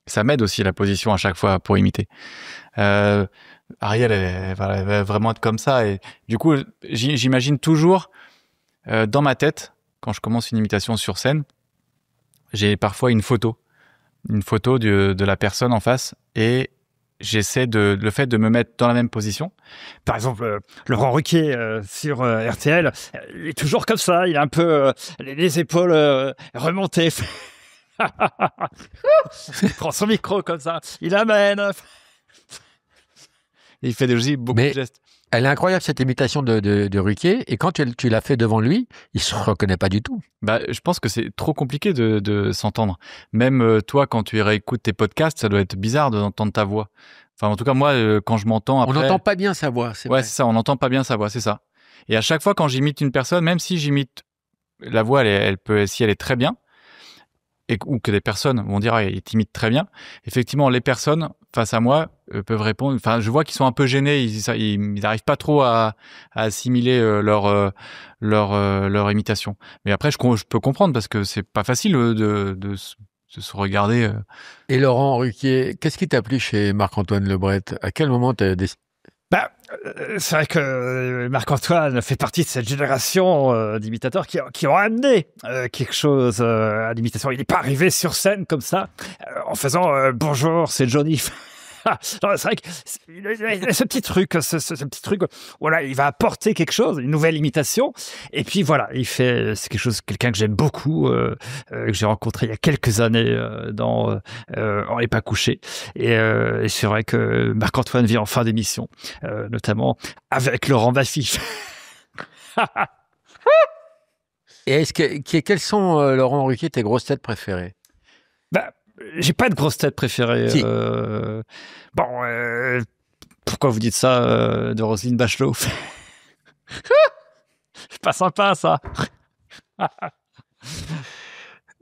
Ça m'aide aussi, la position, à chaque fois, pour imiter. Ariel, elle va vraiment être comme ça. Et du coup, j'imagine toujours, dans ma tête, quand je commence une imitation sur scène, j'ai parfois une photo de la personne en face, et j'essaie le fait de me mettre dans la même position. Par exemple, Laurent Ruquier sur RTL, il est toujours comme ça, il a un peu les épaules remontées. Il prend son micro comme ça, il amène. Et il fait aussi beaucoup de gestes. Elle est incroyable, cette imitation de Ruquier, et quand tu l'as fait devant lui, il se reconnaît pas du tout. Bah, je pense que c'est trop compliqué de s'entendre. Même toi, quand tu réécoutes tes podcasts, ça doit être bizarre d'entendre ta voix. Enfin, en tout cas, moi, quand je m'entends après... On n'entend pas bien sa voix, c'est Ouais, vrai. c'est ça, on n'entend pas bien sa voix, c'est ça. Et à chaque fois, quand j'imite une personne, même si j'imite la voix, si elle est très bien, ou que des personnes vont dire, ah, il t'imite très bien, effectivement, les personnes face à moi peuvent répondre. Enfin, je vois qu'ils sont un peu gênés, ils n'arrivent pas trop à assimiler leur imitation. Mais après, je peux comprendre, parce que c'est pas facile de se regarder. Et Laurent Ruquier, qu'est-ce qui t'a plu chez Marc-Antoine Lebret? À quel moment t'as décidé? C'est vrai que Marc-Antoine fait partie de cette génération d'imitateurs qui ont amené quelque chose à l'imitation. Il n'est pas arrivé sur scène comme ça, en faisant bonjour, c'est Johnny. C'est vrai qu'il a ce petit truc, ce petit truc. Voilà, il va apporter quelque chose, une nouvelle imitation. Et puis voilà, c'est quelqu'un que j'aime beaucoup, que j'ai rencontré il y a quelques années dans On n'est pas couché. Et c'est vrai que Marc-Antoine vient en fin d'émission, notamment avec Laurent Baffy. Et quelles sont, Laurent Ruquier, tes grosses têtes préférées? J'ai pas de grosse tête préférée. Si. Pourquoi vous dites ça de Roselyne Bachelot? C'est pas sympa, ça.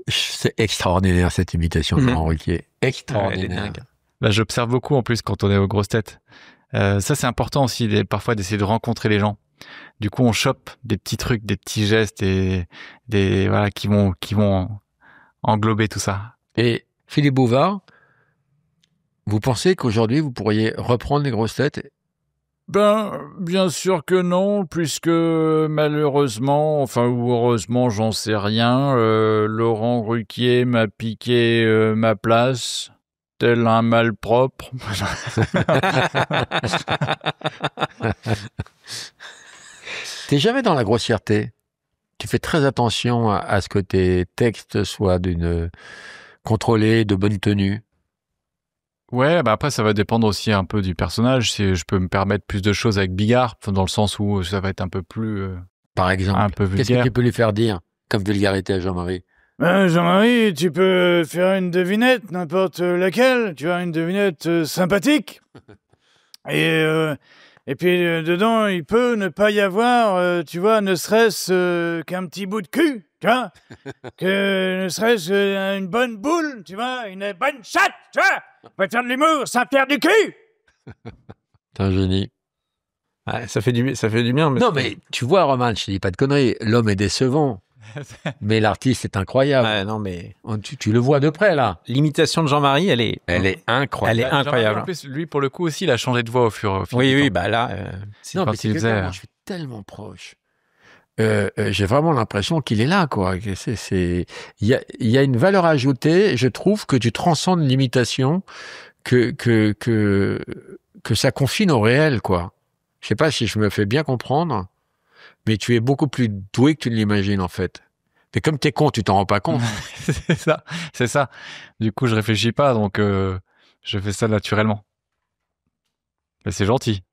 C'est extraordinaire, cette imitation de Laurent Ruquier. Extraordinaire. Ouais, bah, j'observe beaucoup, en plus, quand on est aux grosses têtes. Ça, c'est important aussi, parfois, d'essayer de rencontrer les gens. Du coup, on chope des petits trucs, des petits gestes, voilà, qui vont englober tout ça. Et Philippe Bouvard, vous pensez qu'aujourd'hui, vous pourriez reprendre les grosses têtes Ben, bien sûr que non, puisque malheureusement, enfin ou heureusement, j'en sais rien, Laurent Ruquier m'a piqué ma place, tel un malpropre. T'es jamais dans la grossièreté. Tu fais très attention à ce que tes textes soient contrôlés, de bonne tenue. Ouais, bah après ça va dépendre aussi un peu du personnage. Si je peux me permettre plus de choses avec Bigard, dans le sens où ça va être un peu plus, Par exemple, un peu qu'est-ce que vulgaire. tu peux lui faire dire comme vulgarité à Jean-Marie? Jean-Marie, tu peux faire une devinette, n'importe laquelle. Tu as une devinette sympathique. Et puis dedans, il peut ne pas y avoir, tu vois, ne serait-ce qu'un petit bout de cul, tu vois, que ne serait-ce qu'une bonne boule, tu vois, une bonne chatte, tu vois. On peut faire de l'humour sans faire du cul. T'es un génie. Ouais, ça fait du bien. Non, mais tu vois, Roman, je te dis pas de conneries. L'homme est décevant, mais l'artiste est incroyable. Ouais, non, mais Tu le vois de près, là. l'imitation de Jean-Marie, elle est incroyable. Elle est incroyable. En plus, lui, pour le coup aussi, il a changé de voix au fil Oui, du oui, temps. bah là, Non, quand mais c'est il que faisait- moi, je suis tellement proche. J'ai vraiment l'impression qu'il est là, quoi. Il y a une valeur ajoutée. Je trouve que tu transcendes l'imitation, que ça confine au réel, quoi. Je sais pas si je me fais bien comprendre, mais tu es beaucoup plus doué que tu ne l'imagines, en fait. Mais comme t'es con, tu t'en rends pas compte. c'est ça. Du coup, je réfléchis pas, donc je fais ça naturellement. Mais c'est gentil.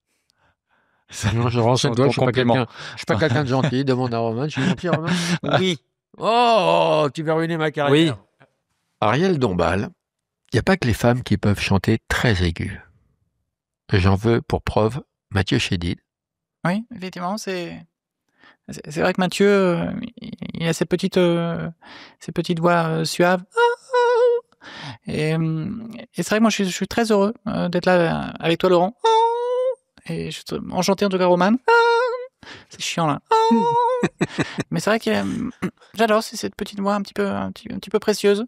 Non, je renseigne-toi, Ton je suis compliment. pas quelqu'un de gentil. Demande à Roman. Je suis gentil, Roman? oui. Oh, tu vas ruiner ma carrière. Oui. Ariel Dombal, il n'y a pas que les femmes qui peuvent chanter très aigu. J'en veux pour preuve Mathieu Chédid. Oui, effectivement, c'est vrai que Mathieu, il a ces petites voix suaves. Et c'est vrai que moi, je suis très heureux d'être là avec toi, Laurent. Et je suis enchanté, en tout cas, Roman. C'est chiant, là. Mais c'est vrai que j'adore cette petite voix un petit peu précieuse.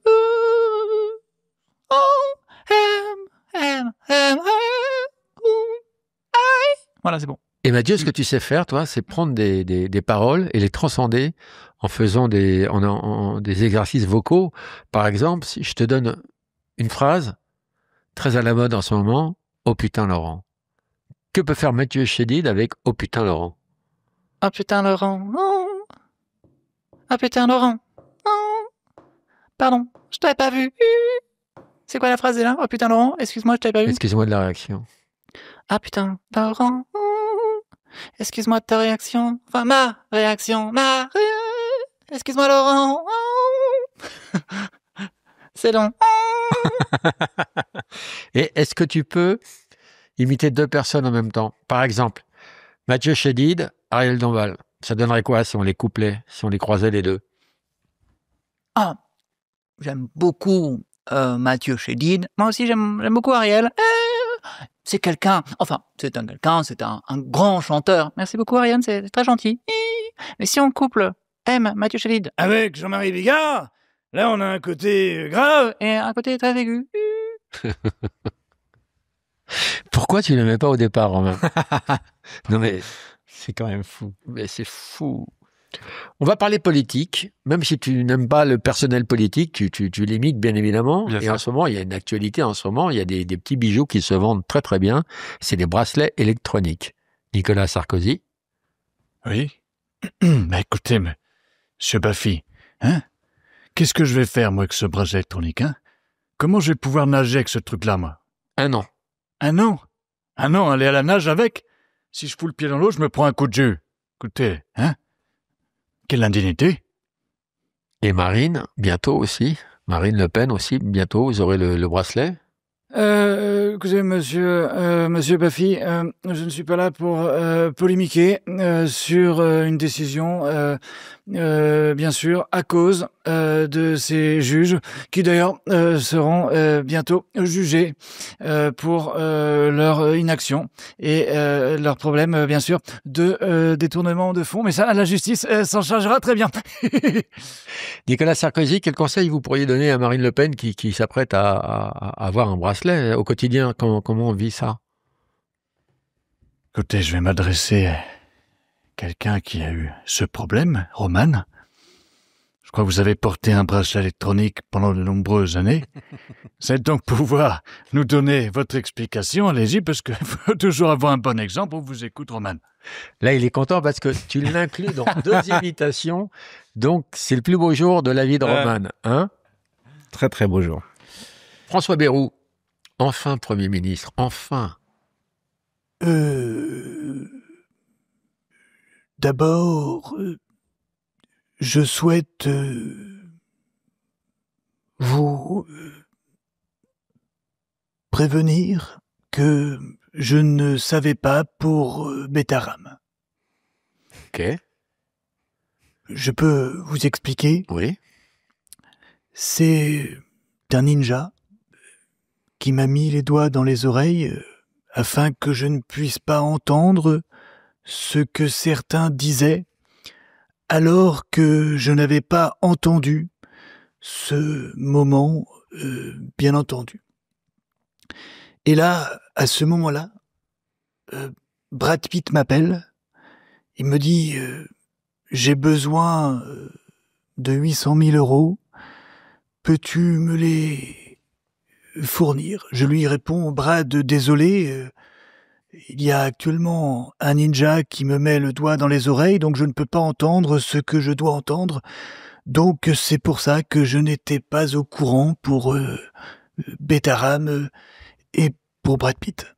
Voilà, c'est bon. Et Mathieu, ce que tu sais faire, toi, c'est prendre des paroles et les transcender en faisant des exercices vocaux. Par exemple, si je te donne une phrase très à la mode en ce moment, « Oh putain, Laurent ». Que peut faire Mathieu Chédid avec « Oh putain, Laurent » ? Oh putain, Laurent. Oh putain, Laurent. Pardon, je t'avais pas vu. C'est quoi la phrase là? Oh putain, Laurent, excuse-moi, je t'avais pas vu. Excuse-moi de la réaction. Ah putain, Laurent. Excuse-moi de ta réaction. Enfin, ma réaction. Excuse-moi, Laurent. C'est long. Et est-ce que tu peux imiter deux personnes en même temps? Par exemple, Mathieu Chédid, Ariel Dombal. Ça donnerait quoi si on les couplait, si on les croisait les deux? Ah, j'aime beaucoup Mathieu Chédid. Moi aussi, j'aime beaucoup Ariel. C'est quelqu'un, c'est un grand chanteur. Merci beaucoup, Ariane, c'est très gentil. Mais si on couple Mathieu Chédid Avec Jean-Marie Bigard, là, on a un côté grave. et un côté très aigu. Pourquoi tu ne l'aimais pas au départ, Romain? Non mais C'est quand même fou. Mais c'est fou. On va parler politique, même si tu n'aimes pas le personnel politique, tu l'imites bien évidemment. Bien et sûr. en ce moment, il y a une actualité en ce moment, il y a des petits bijoux qui se vendent très très bien. C'est des bracelets électroniques. Nicolas Sarkozy. Oui. Bah écoutez, monsieur Baffy, hein? Qu'est-ce que je vais faire, moi, avec ce bracelet électronique, hein? Comment je vais pouvoir nager avec ce truc-là, moi? Un an. Un an? Un an, aller à la nage avec? Si je fous le pied dans l'eau, je me prends un coup de jus. Écoutez, hein? Quelle indignité! Et Marine, bientôt aussi. Marine Le Pen aussi, bientôt, vous aurez le bracelet. Écoutez, monsieur Baffy, je ne suis pas là pour polémiquer sur une décision, bien sûr, à cause de ces juges qui d'ailleurs seront bientôt jugés pour leur inaction et leur problème, bien sûr, de détournement de fonds. Mais ça, la justice s'en chargera très bien. Nicolas Sarkozy, quel conseil vous pourriez donner à Marine Le Pen qui s'apprête à avoir un bracelet au quotidien? Comment on vit ça? Écoutez, je vais m'adresser à quelqu'un qui a eu ce problème, Roman. Je crois que vous avez porté un bracelet électronique pendant de nombreuses années. Vous allez donc pouvoir nous donner votre explication. Allez-y, parce qu'il faut toujours avoir un bon exemple. On vous écoute, Roman. Là, il est content parce que tu l'inclus dans 2 imitations. Donc, c'est le plus beau jour de la vie de Roman. Hein? Très, très beau jour. François Bayrou, enfin Premier ministre, enfin. D'abord, je souhaite vous prévenir que je ne savais pas pour Bétaram. Ok. Je peux vous expliquer? Oui. C'est un ninja qui m'a mis les doigts dans les oreilles afin que je ne puisse pas entendre ce que certains disaient, alors que je n'avais pas entendu ce moment, bien entendu. Et là, à ce moment-là, Brad Pitt m'appelle, il me dit j'ai besoin de 800 000 €, peux-tu me les fournir? Je lui réponds, Brad, désolé, il y a actuellement un ninja qui me met le doigt dans les oreilles, donc je ne peux pas entendre ce que je dois entendre. Donc c'est pour ça que je n'étais pas au courant pour Bétaram et pour Brad Pitt.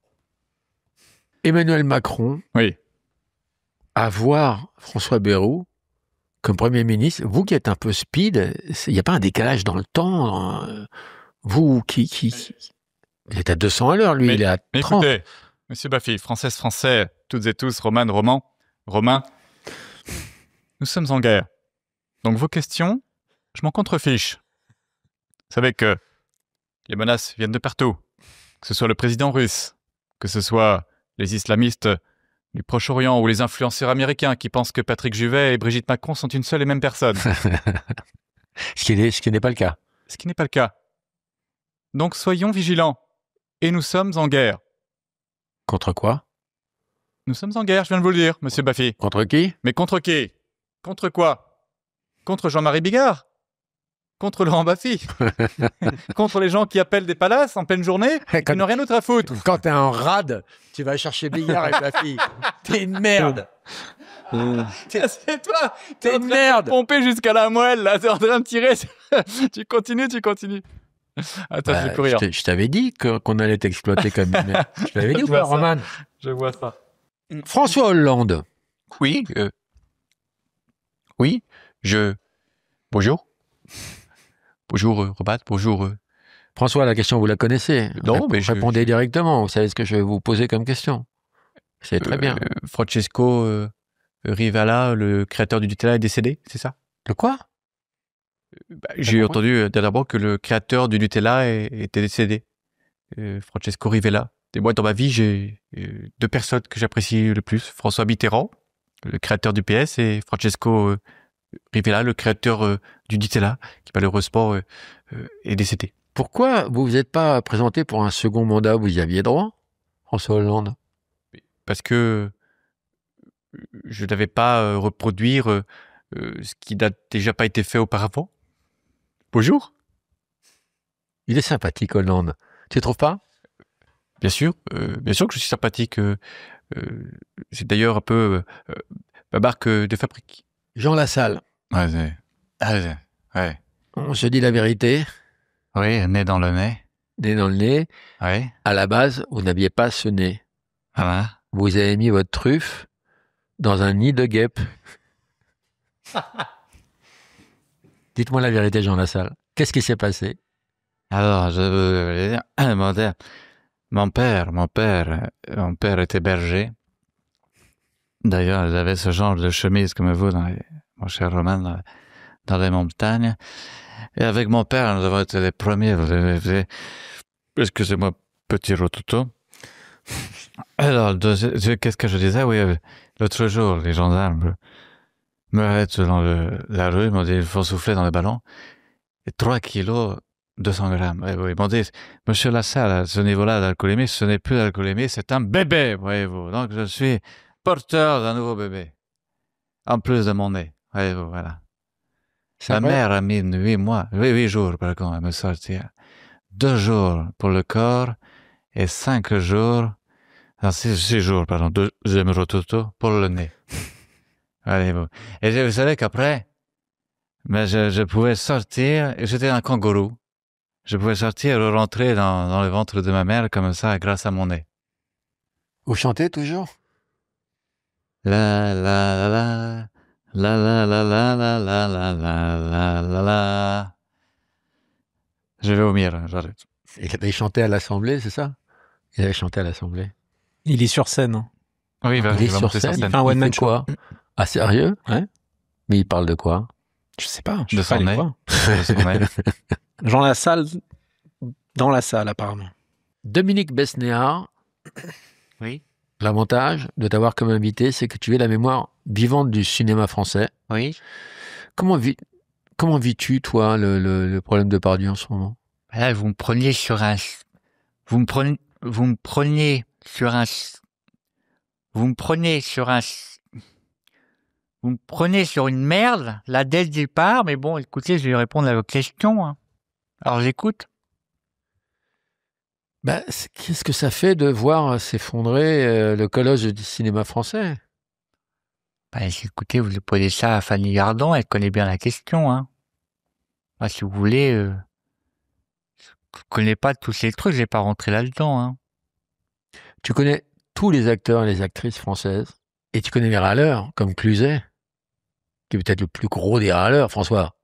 Emmanuel Macron, Oui. à voir François Bayrou comme Premier ministre, vous qui êtes un peu speed, il n'y a pas un décalage dans le temps? Vous vous êtes à 200 à l'heure, lui, il est à 30. Écoutez, Monsieur Baffy, Français, toutes et tous, Roman, Romain, nous sommes en guerre. Donc vos questions, je m'en contrefiche. Vous savez que les menaces viennent de partout. Que ce soit le président russe, que ce soit les islamistes du Proche-Orient ou les influenceurs américains qui pensent que Patrick Juvet et Brigitte Macron sont une seule et même personne. Ce qui n'est pas le cas. Ce qui n'est pas le cas. Donc soyons vigilants. Et nous sommes en guerre. Contre quoi? Nous sommes en guerre, je viens de vous le dire, Monsieur Baffy. Contre qui? Mais contre qui? Contre quoi? Contre Jean-Marie Bigard? Contre Laurent Baffy? Contre les gens qui appellent des palaces en pleine journée et qui n'ont rien d'autre à foutre? Quand t'es en rade, tu vas chercher Bigard et Baffy. T'es une merde. C'est toi. T'es une merde. Pomper jusqu'à la moelle, là, t'es en train de tirer. tu continues. Attends, je vais courir. Je t'avais dit qu'on allait t'exploiter comme une merde. Je t'avais dit ou pas, Roman? Je vois ça. François Hollande. Oui. Bonjour. Bonjour, Robat. Bonjour. François, la question, vous la connaissez. Non, mais répondez directement. Vous savez ce que je vais vous poser comme question. C'est très bien. Francesco Rivala, le créateur du Nutella, est décédé, c'est ça? Le quoi? J'ai entendu dernièrement que le créateur du Nutella était décédé. Francesco Rivella. Et moi, dans ma vie, j'ai 2 personnes que j'apprécie le plus. François Mitterrand, le créateur du PS, et Francesco Rivella, le créateur du Nutella, qui malheureusement est décédé. Pourquoi vous vous êtes pas présenté pour un second mandat? Vous y aviez droit, François Hollande? Parce que je n'avais pas reproduire ce qui n'a déjà pas été fait auparavant. Bonjour. Il est sympathique, Hollande. Tu trouves pas? Bien sûr que je suis sympathique. C'est d'ailleurs un peu ma marque de fabrique. Jean Lassalle. Ouais. On se dit la vérité. Oui, nez dans le nez. Nez dans le nez. Oui. À la base, vous n'aviez pas ce nez. Voilà. Vous avez mis votre truffe dans un nid de guêpe. Dites-moi la vérité, Jean Lassalle. Qu'est-ce qui s'est passé? Alors, je veux dire, mon père était berger. D'ailleurs, il avait ce genre de chemise comme vous, mon cher Roman, dans les montagnes. Et avec mon père, nous avons été les premiers. Excusez-moi, petit rototo. Alors, qu'est-ce que je disais? Oui, l'autre jour, les gendarmes me arrêtent dans la rue, m'ont dit il faut souffler dans le ballon. Et 3 kilos 200 grammes, oui. Bon, monsieur Lassalle, à ce niveau-là d'alcoolémie, ce n'est plus d'alcoolémie, c'est un bébé, voyez-vous. Donc, je suis porteur d'un nouveau bébé. En plus de mon nez, voyez-vous, voilà. Ma mère a mis 8 jours, par contre, à me sortir. 2 jours pour le corps et 5 jours, 6 jours, pardon, 2 rototo pour le nez. Voyez-vous. Et vous savez qu'après, je pouvais sortir, et j'étais un kangourou. Je pouvais sortir et rentrer dans le ventre de ma mère comme ça, grâce à mon nez. Vous chantez toujours? La la la la la la la la la la la la la. Je vais vomir, j'arrête. Il avait chanté à l'Assemblée, c'est ça? Il avait chanté à l'Assemblée. Il est sur scène. Hein. Oui, il est sur scène. Il fait un one-man show. Quoi? Ah, sérieux? Ouais. Mais il parle de quoi? Je sais pas. Je De sais pas son les nez. quoi. De son nez. Jean Lassalle, dans la salle, apparemment. Dominique Besnéard. Oui. L'avantage de t'avoir comme invité, c'est que tu es la mémoire vivante du cinéma français. Oui. Comment vis-tu, toi, le problème de Depardieu en ce moment? Là, vous me preniez sur un une merde, là, dès le départ, mais bon, écoutez, je vais répondre à vos questions. Hein. Alors, j'écoute. Bah, qu'est-ce que ça fait de voir s'effondrer le colosse du cinéma français? Bah, écoutez, vous posez ça à Fanny Ardant, elle connaît bien la question. Hein. Bah, si vous voulez, je connais pas tous ces trucs, je vais pas rentrer là-dedans. Hein. Tu connais tous les acteurs et les actrices françaises, et tu connais les râleurs, comme Cluzet, qui est peut-être le plus gros des râleurs, François.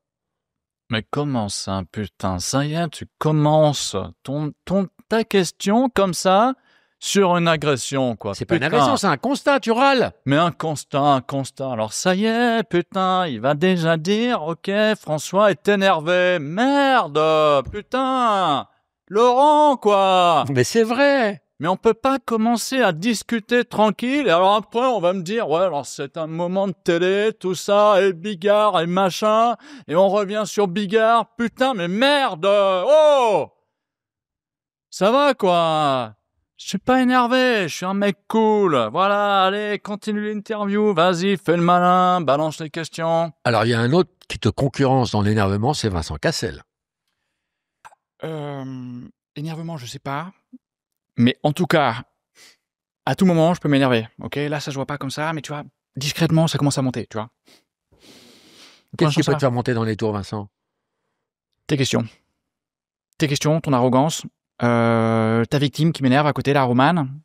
Mais comment ça, putain? Ça y est, tu commences ta question comme ça sur une agression, quoi. C'est pas une agression, c'est un constat, tu râles. Mais un constat. Alors ça y est, putain, il va déjà dire, ok, François est énervé. Merde, putain, Laurent, quoi. Mais c'est vrai. Mais on peut pas commencer à discuter tranquille, et alors après on va me dire, ouais, alors c'est un moment de télé, tout ça, et Bigard, et machin, et on revient sur Bigard, putain, mais merde, oh! Ça va, quoi? Je suis pas énervé, je suis un mec cool, voilà, allez, continue l'interview, vas-y, fais le malin, balance les questions. Alors, il y a un autre qui te concurrence dans l'énervement, c'est Vincent Cassel. Énervement, je sais pas. Mais en tout cas, à tout moment, je peux m'énerver. Ok, là, ça se voit pas comme ça, mais tu vois, discrètement, ça commence à monter, tu vois. Qu'est-ce qui peut te faire monter dans les tours, Vincent? Tes questions, ton arrogance, ta victime qui m'énerve à côté, la romane.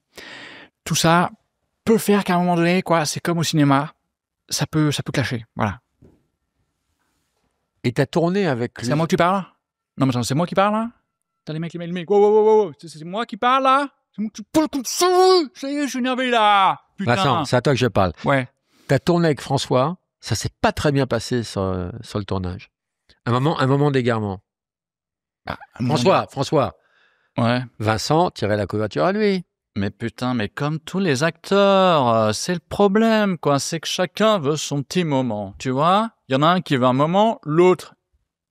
Tout ça peut faire qu'à un moment donné, quoi, c'est comme au cinéma, ça peut clasher, voilà. Et t'as tourné avec lui. C'est à moi que tu parles? Non, mais attends, c'est moi qui parle, là? T'as les mecs, wow. C'est moi qui parle, là? C'est moi que tu parles comme ça? Ça y est, je suis énervé, là! Putain! Vincent, c'est à toi que je parle. Ouais. T'as tourné avec François, ça s'est pas très bien passé sur le tournage. Un moment d'égarement. François. Ouais. Vincent tirait la couverture à lui. Mais putain, mais comme tous les acteurs, c'est le problème, quoi. C'est que chacun veut son petit moment, tu vois? Il y en a un qui veut un moment, l'autre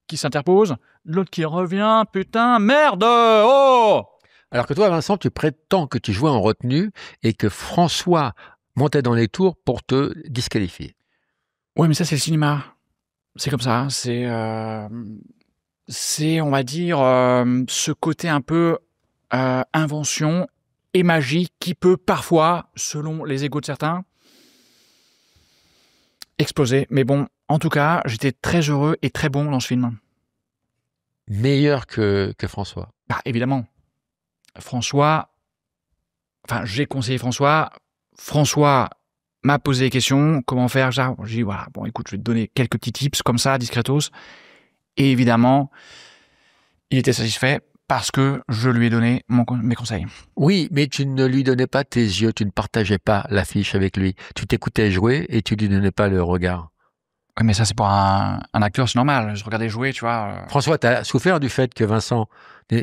qui s'interpose, l'autre qui revient, putain, merde, oh! Alors que toi, Vincent, tu prétends que tu jouais en retenue et que François montait dans les tours pour te disqualifier. Ouais, mais ça, c'est le cinéma. C'est comme ça, c'est, on va dire, ce côté un peu invention et magie qui peut parfois, selon les égos de certains, exploser. Mais bon, en tout cas, j'étais très heureux et très bon dans ce film. Meilleur que François. Bah, évidemment. François, enfin, j'ai conseillé François. François m'a posé des questions. Comment faire? J'ai dit, voilà, bon, écoute, je vais te donner quelques petits tips comme ça, discretos. Et évidemment, il était satisfait parce que je lui ai donné mes conseils. Oui, mais tu ne lui donnais pas tes yeux, tu ne partageais pas l'affiche avec lui. Tu t'écoutais jouer et tu lui donnais pas le regard. Oui, mais ça, c'est pour un acteur, c'est normal. Je regardais jouer, tu vois. François, tu as souffert du fait que Vincent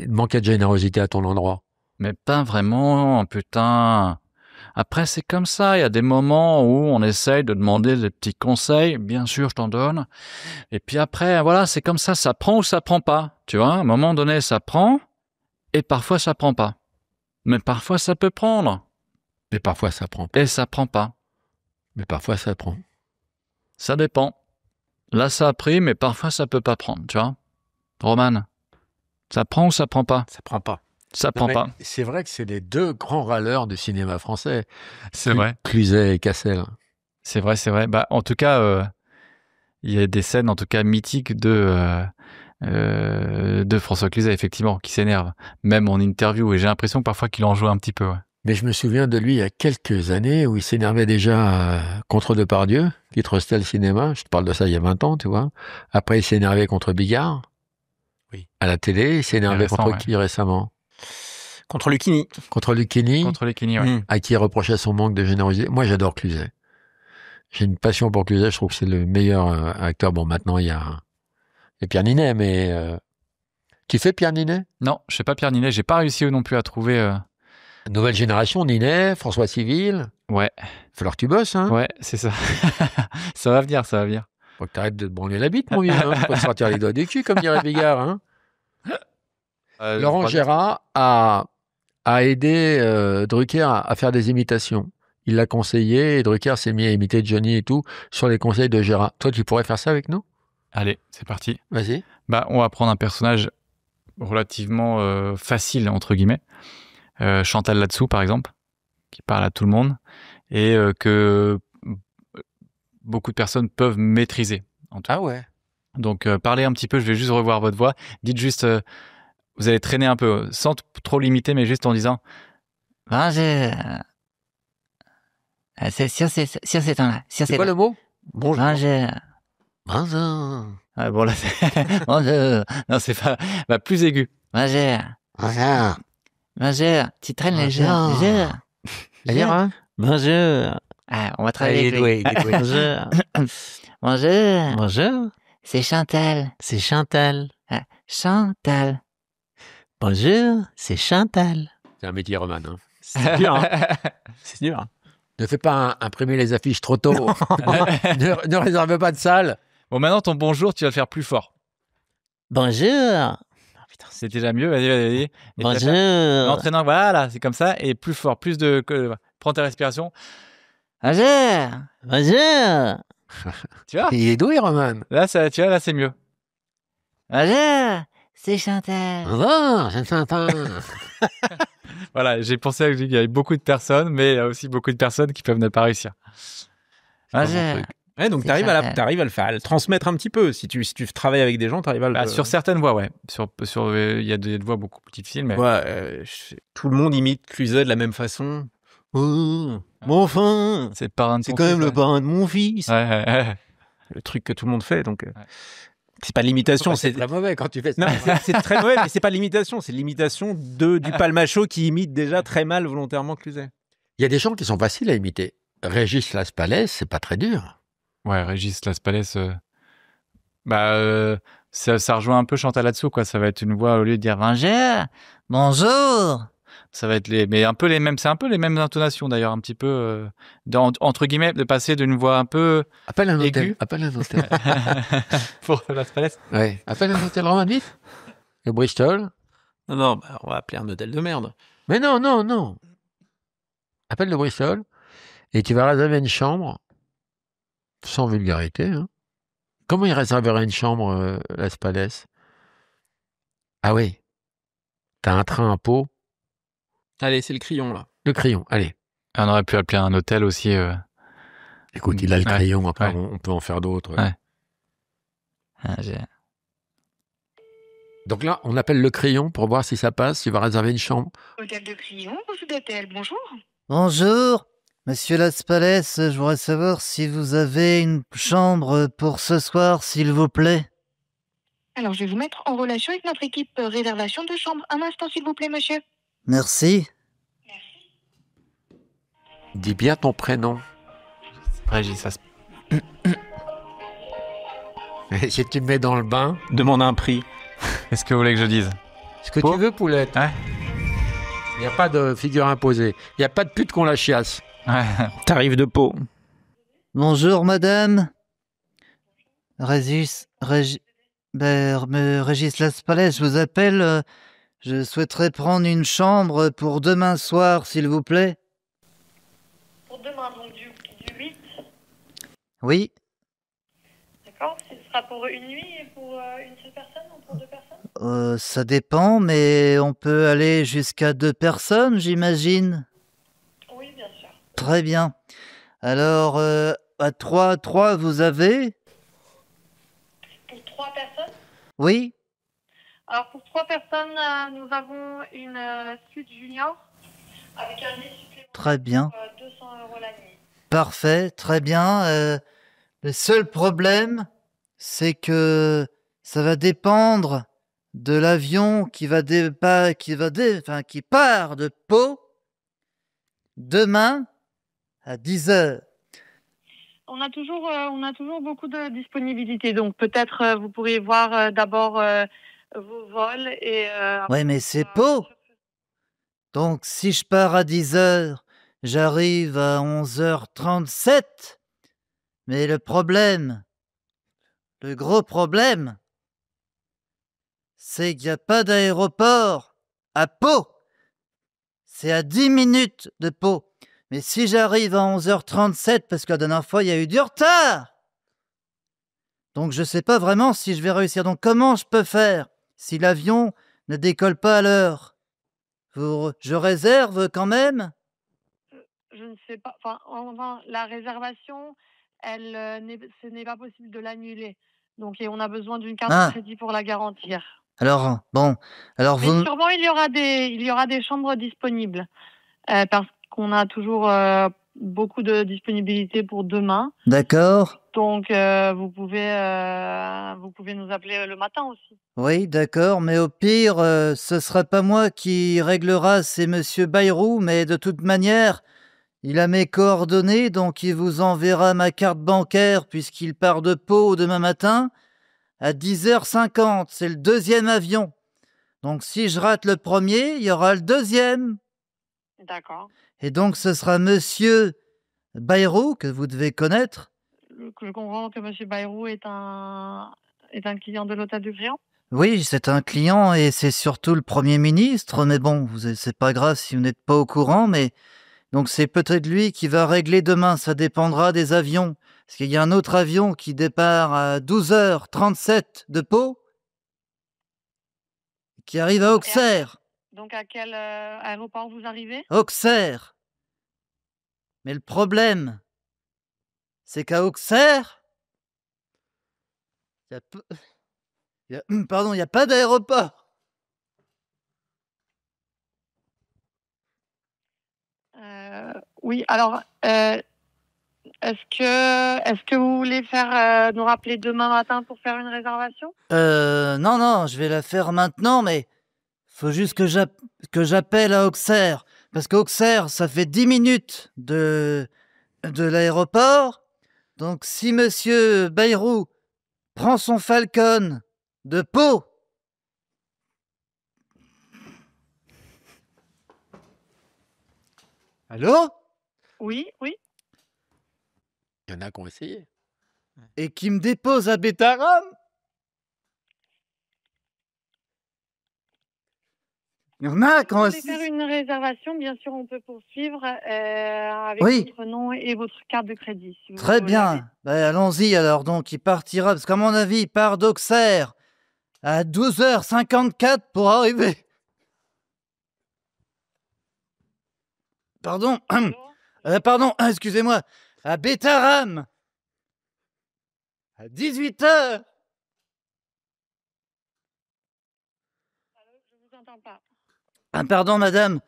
manquait de générosité à ton endroit? Mais pas vraiment, putain. Après, c'est comme ça. Il y a des moments où on essaye de demander des petits conseils. Bien sûr, je t'en donne. Et puis après, voilà, c'est comme ça. Ça prend ou ça prend pas. Tu vois, à un moment donné, ça prend et parfois ça prend pas. Mais parfois, ça peut prendre. Mais parfois, ça prend pas. Et ça prend pas. Mais parfois, ça prend. Ça dépend. Là, ça a pris, mais parfois, ça peut pas prendre, tu vois. Roman, ça prend ou ça prend pas? Ça prend pas. Ça prend pas. C'est vrai que c'est les deux grands râleurs du cinéma français. C'est vrai. Cluzet et Cassel. C'est vrai, c'est vrai. Bah, en tout cas, il y a des scènes, en tout cas, mythiques de François Cluzet, effectivement, qui s'énerve. Même en interview. Et j'ai l'impression que parfois qu'il en joue un petit peu, ouais. Mais je me souviens de lui il y a quelques années où il s'énervait déjà contre Depardieu, qui trustait le cinéma. Je te parle de ça il y a 20 ans, tu vois. Après, il s'énervait contre Bigard. Oui. À la télé, il s'énervait contre ouais. qui récemment? Contre Lucchini. Contre Lucchini. Contre Lucchini, ouais. À qui il reprochait son manque de générosité. Moi, j'adore Cluzet. J'ai une passion pour Cluzet. Je trouve que c'est le meilleur acteur. Bon, maintenant, il y a Pierre Ninet, mais... Tu fais Pierre Ninet? Non, je sais pas Pierre Ninet. J'ai pas réussi non plus à trouver... Nouvelle génération, Ninet, François Civil. Ouais. Il va falloir que tu bosses, hein. Ouais, c'est ça. Ça va venir, ça va venir. Faut que t'arrêtes de te branler la bite, mon vieux. Hein. Faut te sortir les doigts du cul, comme dirait Bigard. Hein. Laurent Gérard a aidé Drucker à faire des imitations. Il l'a conseillé et Drucker s'est mis à imiter Johnny et tout sur les conseils de Gérard. Toi, tu pourrais faire ça avec nous? Allez, c'est parti. Vas-y. Bah, on va prendre un personnage relativement facile, entre guillemets. Chantal là-dessous, par exemple, qui parle à tout le monde et que beaucoup de personnes peuvent maîtriser. Ah ouais. Donc, parlez un petit peu, je vais juste revoir votre voix. Dites juste, vous allez traîner un peu, sans trop limiter, mais juste en disant Bonjour. C'est sur ces temps-là. C'est quoi le mot? Bonjour. Bonjour. Bonjour. Ah, bon, là, c'est... Bonjour. Non, c'est pas... Bah, plus aigu. Bonjour. Bonjour. Bonjour. Tu traînes les jeux. Bonjour. Bonjour. Bonjour. Ah, on va travailler avec lui. Bonjour. Bonjour. Bonjour. C'est Chantal. C'est Chantal. Ah, Chantal. Bonjour, c'est Chantal. C'est un métier, Roman. Hein. C'est dur. Hein. C'est dur. Ne fais pas imprimer les affiches trop tôt. ne réserve pas de salle. Bon, maintenant, ton bonjour, tu vas le faire plus fort. Bonjour. C'est déjà mieux, vas-y. Bonjour. Entraînant, voilà, c'est comme ça, et plus fort, plus de... Prends ta respiration. Bonjour. Bonjour. Tu vois? Il est doué, Roman. Là, ça, tu vois, là, c'est mieux. Bonjour, c'est Chantal. Bonjour, c'est Chantal. Voilà, j'ai pensé qu'il y avait beaucoup de personnes, mais il y a aussi beaucoup de personnes qui peuvent ne pas réussir. Bonjour. Ouais, donc t'arrives à le transmettre un petit peu. Si tu travailles avec des gens, t'arrives à le... Bah, sur certaines voix, ouais. Il y a des voix beaucoup plus difficiles, mais... Ouais, tout le monde imite Cluzet de la même façon. Oh, mon enfin, c'est quand même le parrain de mon fils. Ouais. Le truc que tout le monde fait, donc... C'est pas de l'imitation, c'est très mauvais quand tu fais ça. Non, c'est très mauvais, mais c'est pas de l'imitation, c'est l'imitation du palmacho qui imite déjà très mal volontairement Cluzet. Il y a des gens qui sont faciles à imiter. Régis Laspalès, c'est pas très dur. Ouais, Régis Laspalès, ça rejoint un peu Chantal là-dessous, quoi. Ça va être une voix, au lieu de dire bonjour, ça va être mais un peu les mêmes, c'est un peu les mêmes intonations d'ailleurs, un petit peu, entre guillemets, de passer d'une voix un peu appelle un aiguë. hôtel. Appelle un hôtel. Pour Laspalès. Ouais. Appelle un hôtel, Roman, vite. Le Bristol. Non, on va appeler un hôtel de merde. Mais non. Appelle le Bristol et tu vas réserver une chambre. Sans vulgarité. Hein. Comment il réserverait une chambre, Laspalès? Ah oui. T'as un train à Pau. Allez, c'est le crayon, là. Le crayon, allez. On aurait pu appeler un hôtel aussi. Écoute, il a le crayon, après on peut en faire d'autres. Ouais. Donc là, on appelle le crayon pour voir si ça passe, s'il va réserver une chambre. Hôtel de Crayon, refus d'hôtel, bonjour. Bonjour. Monsieur Laspalès, je voudrais savoir si vous avez une chambre pour ce soir, s'il vous plaît. Alors, je vais vous mettre en relation avec notre équipe réservation de chambre. Un instant, s'il vous plaît, monsieur. Merci. Dis bien ton prénom. Régis, ça se... Si tu me mets dans le bain... Demande un prix. Qu'est-ce que vous voulez que je dise? Ce que tu veux, poulette. Ouais. Il n'y a pas de figure imposée. Il n'y a pas de pute qu'on la chiasse. Tarif de Pau. Bonjour, madame. Régis Laspalais, je vous appelle. Je souhaiterais prendre une chambre pour demain soir, s'il vous plaît. Pour demain, donc du 8. Oui. D'accord. Ce sera pour une nuit et pour une seule personne ou pour deux personnes? Ça dépend, mais on peut aller jusqu'à 2 personnes, j'imagine. Oui, bien sûr. Très bien. Alors, à 3, vous avez? Pour 3 personnes? Oui. Alors pour 3 personnes, nous avons une suite junior avec un lit supplémentaire Très bien. pour 200 € la nuit. Parfait, très bien. Le seul problème, c'est que ça va dépendre de l'avion qui part de Pau demain à 10h. On a toujours beaucoup de disponibilité, donc peut-être vous pourriez voir d'abord vos vols et. Ouais, mais c'est Pau. Donc si je pars à 10h, j'arrive à 11h37. Mais le gros problème, c'est qu'il n'y a pas d'aéroport à Pau. C'est à 10 minutes de Pau. Mais si j'arrive à 11h37, parce que la dernière fois, il y a eu du retard. Donc je ne sais pas vraiment si je vais réussir. Donc comment je peux faire si l'avion ne décolle pas à l'heure? Je réserve quand même? Je ne sais pas. Enfin, la réservation, ce n'est pas possible de l'annuler. Donc, et on a besoin d'une carte de crédit pour la garantir. Alors, bon. Alors Mais sûrement, il y aura des chambres disponibles. Parce qu'on a toujours beaucoup de disponibilité pour demain. D'accord. Donc, vous pouvez nous appeler le matin aussi. Oui, d'accord, mais au pire, ce sera pas moi qui réglera, c'est Monsieur Bayrou, mais de toute manière, il a mes coordonnées, donc il vous enverra ma carte bancaire puisqu'il part de Pau demain matin à 10h50. C'est le 2e avion. Donc si je rate le premier, il y aura le 2e. D'accord. Et donc ce sera Monsieur Bayrou, que vous devez connaître. Je comprends que Monsieur Bayrou est un client de l'Hôtel du Crillon. Oui, c'est un client et c'est surtout le Premier ministre, mais bon, c'est pas grave si vous n'êtes pas au courant, mais donc c'est peut-être lui qui va régler demain, ça dépendra des avions. Parce qu'il y a un autre avion qui départ à 12h37 de Pau, qui arrive à Auxerre. Donc à quel aéroport vous arrivez? Auxerre. Mais le problème, c'est qu'à Auxerre, il n'y a pas d'aéroport. Oui, alors, est-ce que vous voulez nous rappeler demain matin pour faire une réservation? Non, je vais la faire maintenant, mais faut juste que j'appelle à Auxerre. Parce qu'Auxerre, ça fait 10 minutes de l'aéroport. Donc si Monsieur Bayrou prend son Falcon de Pau, allô? Oui. Il y en a qui ont essayé. Et qui me dépose à Bétaram? Il y en a qui ont essayé. Vous voulez faire une réservation, bien sûr, on peut poursuivre avec votre nom et votre carte de crédit. Si vous Très bien. Allons-y alors. Donc, il partira, parce qu'à mon avis, il part d'Auxerre à 12h54 pour arriver. Pardon. Pardon, excusez-moi. À Bétaram. À 18h. Je vous entends pas. Pardon, madame.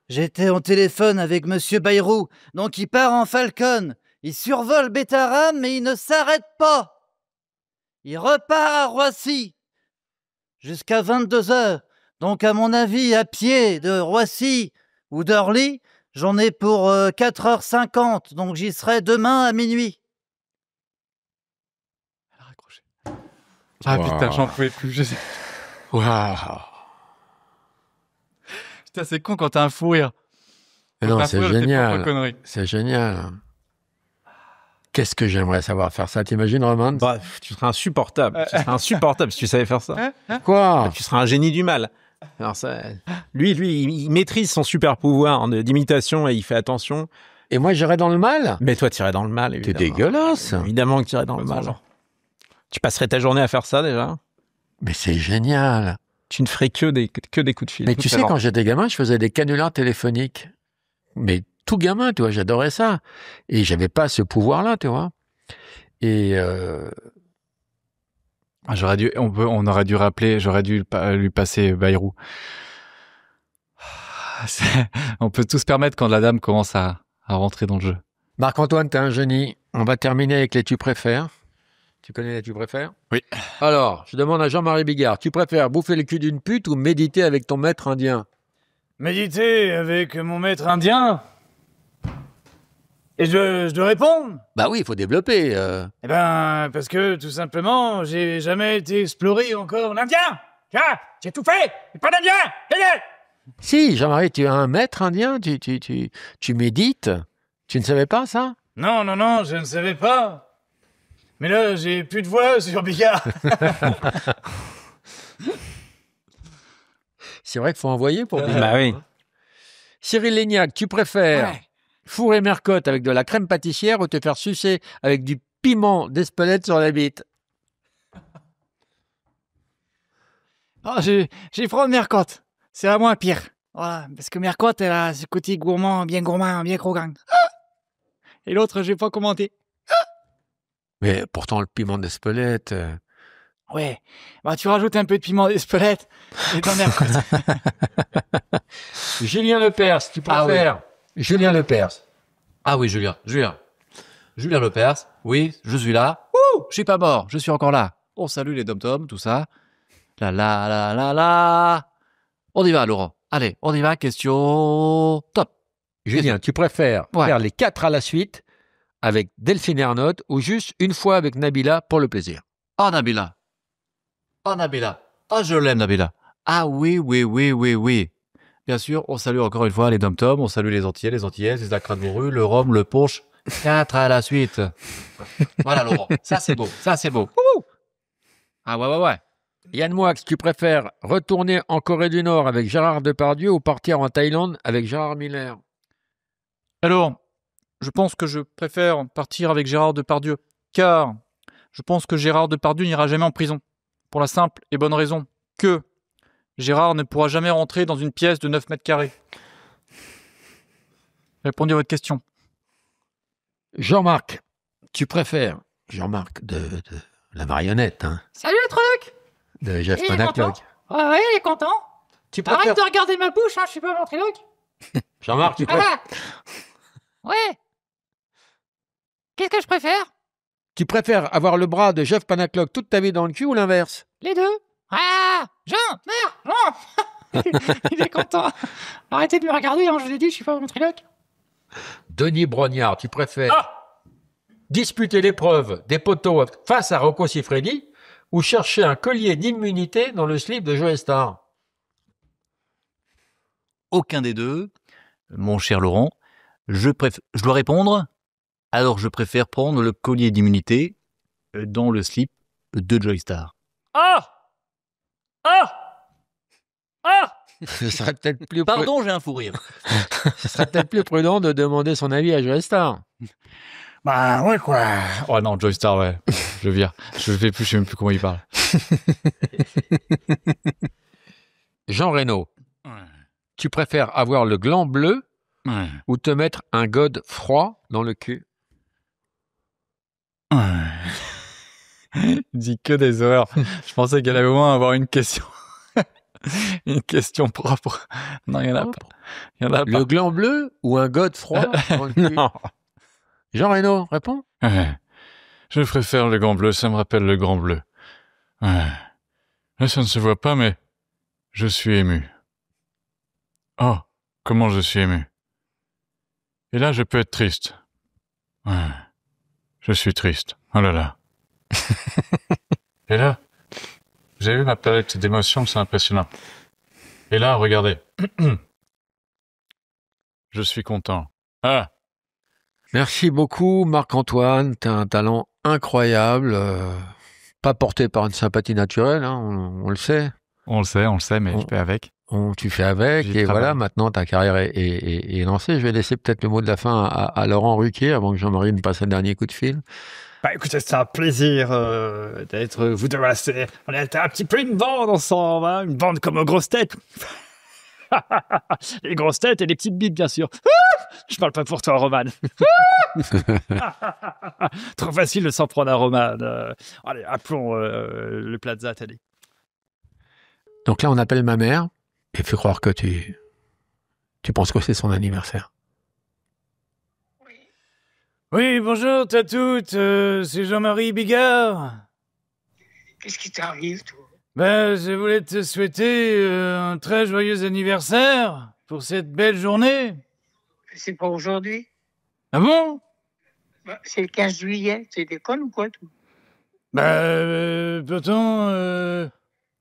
J'étais au téléphone avec Monsieur Bayrou. Donc, il part en Falcon. Il survole Bétaram, mais il ne s'arrête pas. Il repart à Roissy jusqu'à 22h. Donc, à mon avis, à pied de Roissy ou d'Orly, j'en ai pour 4h50. Donc, j'y serai demain à minuit. Elle a raccroché. Ah putain, j'en pouvais plus. Waouh. Putain, c'est con quand t'as un fou rire. Mais Quand non, t'as un fou c'est rire de tes propres génial. conneries. C'est génial. Qu'est-ce que j'aimerais savoir faire ça. T'imagines, Roman? Bref, tu serais insupportable. Tu serais insupportable si tu savais faire ça. Quoi? Tu serais un génie du mal. Alors ça, lui, il maîtrise son super pouvoir d'imitation et il fait attention. Et moi, j'irais dans le mal? Mais toi, tu irais dans le mal, T'es évidemment. dégueulasse. Évidemment que tu irais dans le mal. Tu passerais ta journée à faire ça, déjà? Mais c'est génial. Tu ne ferais que des coups de fil. Mais tu sais, quand j'étais gamin, je faisais des canulars téléphoniques. Mais tout gamin, tu vois, j'adorais ça. Et j'avais pas ce pouvoir-là, tu vois. Et on aurait dû rappeler, j'aurais dû lui passer Bayrou. On peut tout se permettre quand la dame commence à rentrer dans le jeu. Marc-Antoine, t'es un génie. On va terminer avec les tu préfères. Tu connais les tu préfères? Oui. Alors, je demande à Jean-Marie Bigard, tu préfères bouffer le cul d'une pute ou méditer avec ton maître indien? Méditer avec mon maître indien? Et je dois répondre? Bah oui, il faut développer. Eh ben, parce que, tout simplement, j'ai jamais été explorer encore l'Indien. Tiens, j'ai tout fait, mais pas d'Indien. Si, Jean-Marie, tu as un maître indien, tu médites. Tu ne savais pas ça? Non, je ne savais pas. Mais là, j'ai plus de voix sur Bigard. C'est vrai qu'il faut envoyer pour Bigard. Bah oui. Cyril Lignac, tu préfères fourrer Mercotte avec de la crème pâtissière ou te faire sucer avec du piment d'Espelette sur la bite? Oh, j'ai froid de Mercotte. C'est la moins pire. Voilà, parce que Mercotte, elle a ce côté gourmand, bien croquant. Et l'autre, j'ai pas commenté. Mais pourtant, le piment d'Espelette... Ouais, bah tu rajoutes un peu de piment d'Espelette et dans Mercotte. Julien Lepers, tu préfères Julien Lepers. Ah oui, Julien Lepers. Oui, je suis là. Ouh, je suis pas mort, je suis encore là. On salue les dom-toms, tout ça. La. On y va, Laurent. Allez, on y va, question top. Julien, tu préfères faire les 4 à la suite avec Delphine Ernotte ou juste une fois avec Nabila pour le plaisir? Oh, Nabila. Oh, je l'aime, Nabila. Ah oui. Bien sûr, on salue encore une fois les dom-toms, on salue les Antillais, les Antillaises, les acras de morue, le rhum, le punch. 4 à la suite. Voilà, Laurent. Ça, c'est beau. Ah ouais. Yann Moix, tu préfères retourner en Corée du Nord avec Gérard Depardieu ou partir en Thaïlande avec Gérard Miller? Alors, je pense que je préfère partir avec Gérard Depardieu, car je pense que Gérard Depardieu n'ira jamais en prison, pour la simple et bonne raison que Gérard ne pourra jamais rentrer dans une pièce de 9 mètres carrés. Répondez à votre question. Jean-Marc, tu préfères Jean-Marc de la marionnette, hein, Salut le truc. de Jeff Il est Panaclock. content. Ouais, il est content. Tu préfères Arrête de regarder ma bouche, hein, je suis pas ventriloque. Jean-Marc, tu préfères Ouais. Qu'est-ce que je préfère? Tu préfères avoir le bras de Jeff Panaclock toute ta vie dans le cul ou l'inverse? Les deux. Ah, Jean, merde, Jean. Il est content. Arrêtez de me regarder, hein, je vous ai dit, je suis pas ventriloque. Denis Brognard, tu préfères disputer l'épreuve des poteaux face à Rocco Siffredi ou chercher un collier d'immunité dans le slip de Joe Star? Aucun des deux. Mon cher Laurent, je dois répondre. Alors, je préfère prendre le collier d'immunité dans le slip de Joystar. Ce serait peut-être plus Pardon, j'ai un fou rire. Ce serait peut-être plus prudent de demander son avis à Joe Star. Bah ouais quoi. Oh non, Joystar, ouais. Je vire. Je sais même plus comment il parle. Jean Reno, tu préfères avoir le gland bleu ou te mettre un god froid dans le cul? Il dit que des horreurs. Je pensais qu'elle allait au moins avoir une question. Une question propre. Non, il n'y en a pas. Il y en a Le pas. gland bleu ou un god froid dans le cul? Non. Jean Reno, réponds. Ouais. Je préfère le grand bleu, ça me rappelle le grand bleu. Ouais. Là, ça ne se voit pas, mais je suis ému. Oh, comment je suis ému. Et là, je peux être triste. Ouais. Je suis triste. Oh là là. Et là, vous avez vu ma palette d'émotions, c'est impressionnant. Et là, regardez. Je suis content. Ah, Merci beaucoup, Marc-Antoine. Tu as un talent incroyable. Pas porté par une sympathie naturelle, hein, on le sait. on le sait, mais je fais avec. Tu fais avec, J'y et travaille. voilà, maintenant ta carrière est lancée. Je vais laisser peut-être le mot de la fin à Laurent Ruquier avant que Jean-Marie ne passe un dernier coup de fil. Bah écoutez, c'est un plaisir d'être vous deux. Voilà, on est un petit peu une bande ensemble, hein, une bande comme aux grosses têtes. Les grosses têtes et les petites bites, bien sûr. Je parle pas pour toi, Roman. Trop facile de s'en prendre à Roman. Allez, appelons le Plaza, t'as dit. Donc là, on appelle ma mère et fais croire que tu penses que c'est son anniversaire. Oui, bonjour, Tatoute, c'est Jean-Marie Bigard. Qu'est-ce qui t'arrive, toi? Ben, je voulais te souhaiter un très joyeux anniversaire pour cette belle journée. C'est pas aujourd'hui? Ah bon? Bah, c'est le 15 juillet. Tu déconnes ou quoi, toi? Pourtant,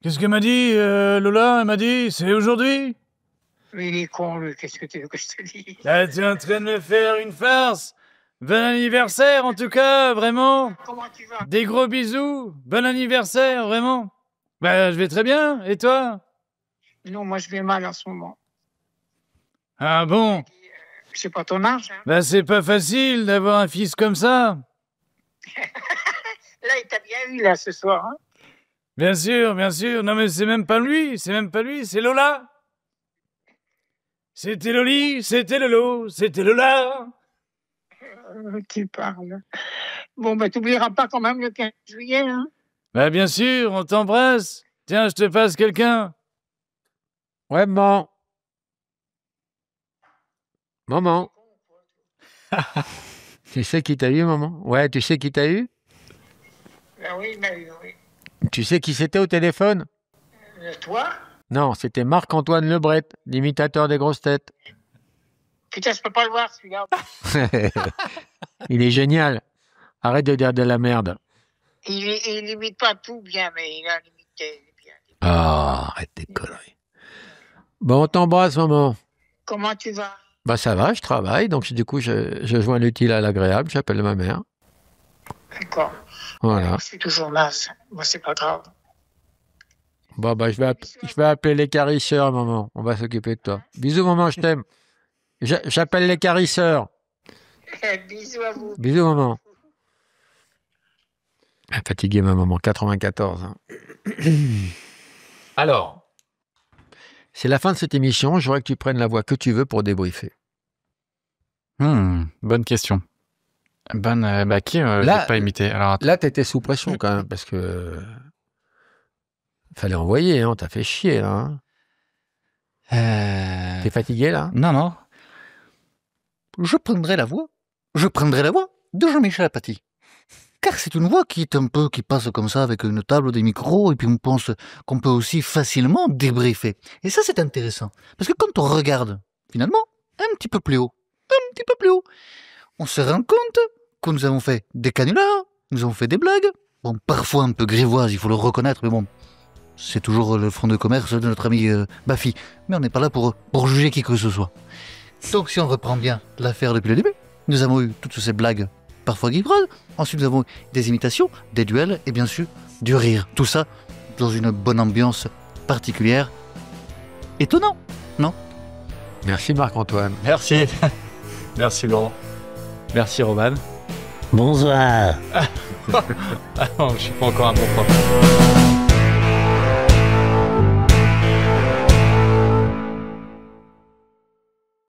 qu'est-ce qu'elle m'a dit, Lola? Elle m'a dit, c'est aujourd'hui? Mais il est con, lui. Qu'est-ce que tu veux que je te dise? Ah, t'es en train de me faire une farce. Bon anniversaire, en tout cas, vraiment. Comment tu vas? Des gros bisous. Bon anniversaire, vraiment. Je vais très bien. Et toi? Non, moi, je vais mal en ce moment. Ah bon? C'est pas ton âge, hein? C'est pas facile d'avoir un fils comme ça. Là, il t'a bien eu, là, ce soir, hein? Bien sûr, bien sûr. Non, mais c'est même pas lui, c'est Lola. C'était Loli, c'était Lolo, c'était Lola. Tu parles. Bon, t'oublieras pas quand même le 15 juillet, hein? Bien sûr, on t'embrasse. Tiens, je te passe quelqu'un. Ouais, maman. Maman. Tu sais qui t'a eu, maman? Ouais, tu sais qui t'a eu? Oui, il m'a eu, oui. Tu sais qui c'était au téléphone? Toi? Non, c'était Marc-Antoine Lebret, l'imitateur des grosses têtes. Putain, je peux pas le voir, celui-là. Il est génial. Arrête de dire de la merde. Il imite pas tout bien, mais il a limité bien. Ah, arrête tes conneries. Bon, on t'embrasse, maman. Comment tu vas? Ça va, je travaille, donc du coup, je joins l'utile à l'agréable, j'appelle ma mère. D'accord. Voilà. Je suis toujours naze. Moi, c'est pas grave. Je vais appeler les carisseurs, maman. On va s'occuper de toi. Bisous, maman, je t'aime. J'appelle les carisseurs. Bisous à vous. Bisous, maman. Fatiguée, ma maman, 94. Hein. Alors, c'est la fin de cette émission. Je voudrais que tu prennes la voix que tu veux pour débriefer. Bonne question. Qui je l'ai pas imité. Alors, là, tu étais sous pression quand même, parce que fallait envoyer, hein, t'as fait chier, là. Hein. T'es fatigué, là? Non. Je prendrai la voix de Jean-Michel Apathy. Car c'est une voix qui passe comme ça avec une table, des micros, et puis on pense qu'on peut aussi facilement débriefer. Et ça, c'est intéressant. Parce que quand on regarde, finalement, un petit peu plus haut, on se rend compte que nous avons fait des canulars, nous avons fait des blagues, bon, parfois un peu grivoises, il faut le reconnaître, mais bon, c'est toujours le fonds de commerce de notre ami Baffy. Mais on n'est pas là pour juger qui que ce soit. Donc si on reprend bien l'affaire depuis le début, nous avons eu toutes ces blagues parfois grivoises, ensuite nous avons eu des imitations, des duels et bien sûr du rire. Tout ça dans une bonne ambiance particulière. Étonnant, non? Merci Marc-Antoine. Merci. Merci Laurent. Merci Roman. Bonsoir. Je suis pas encore un bon prof.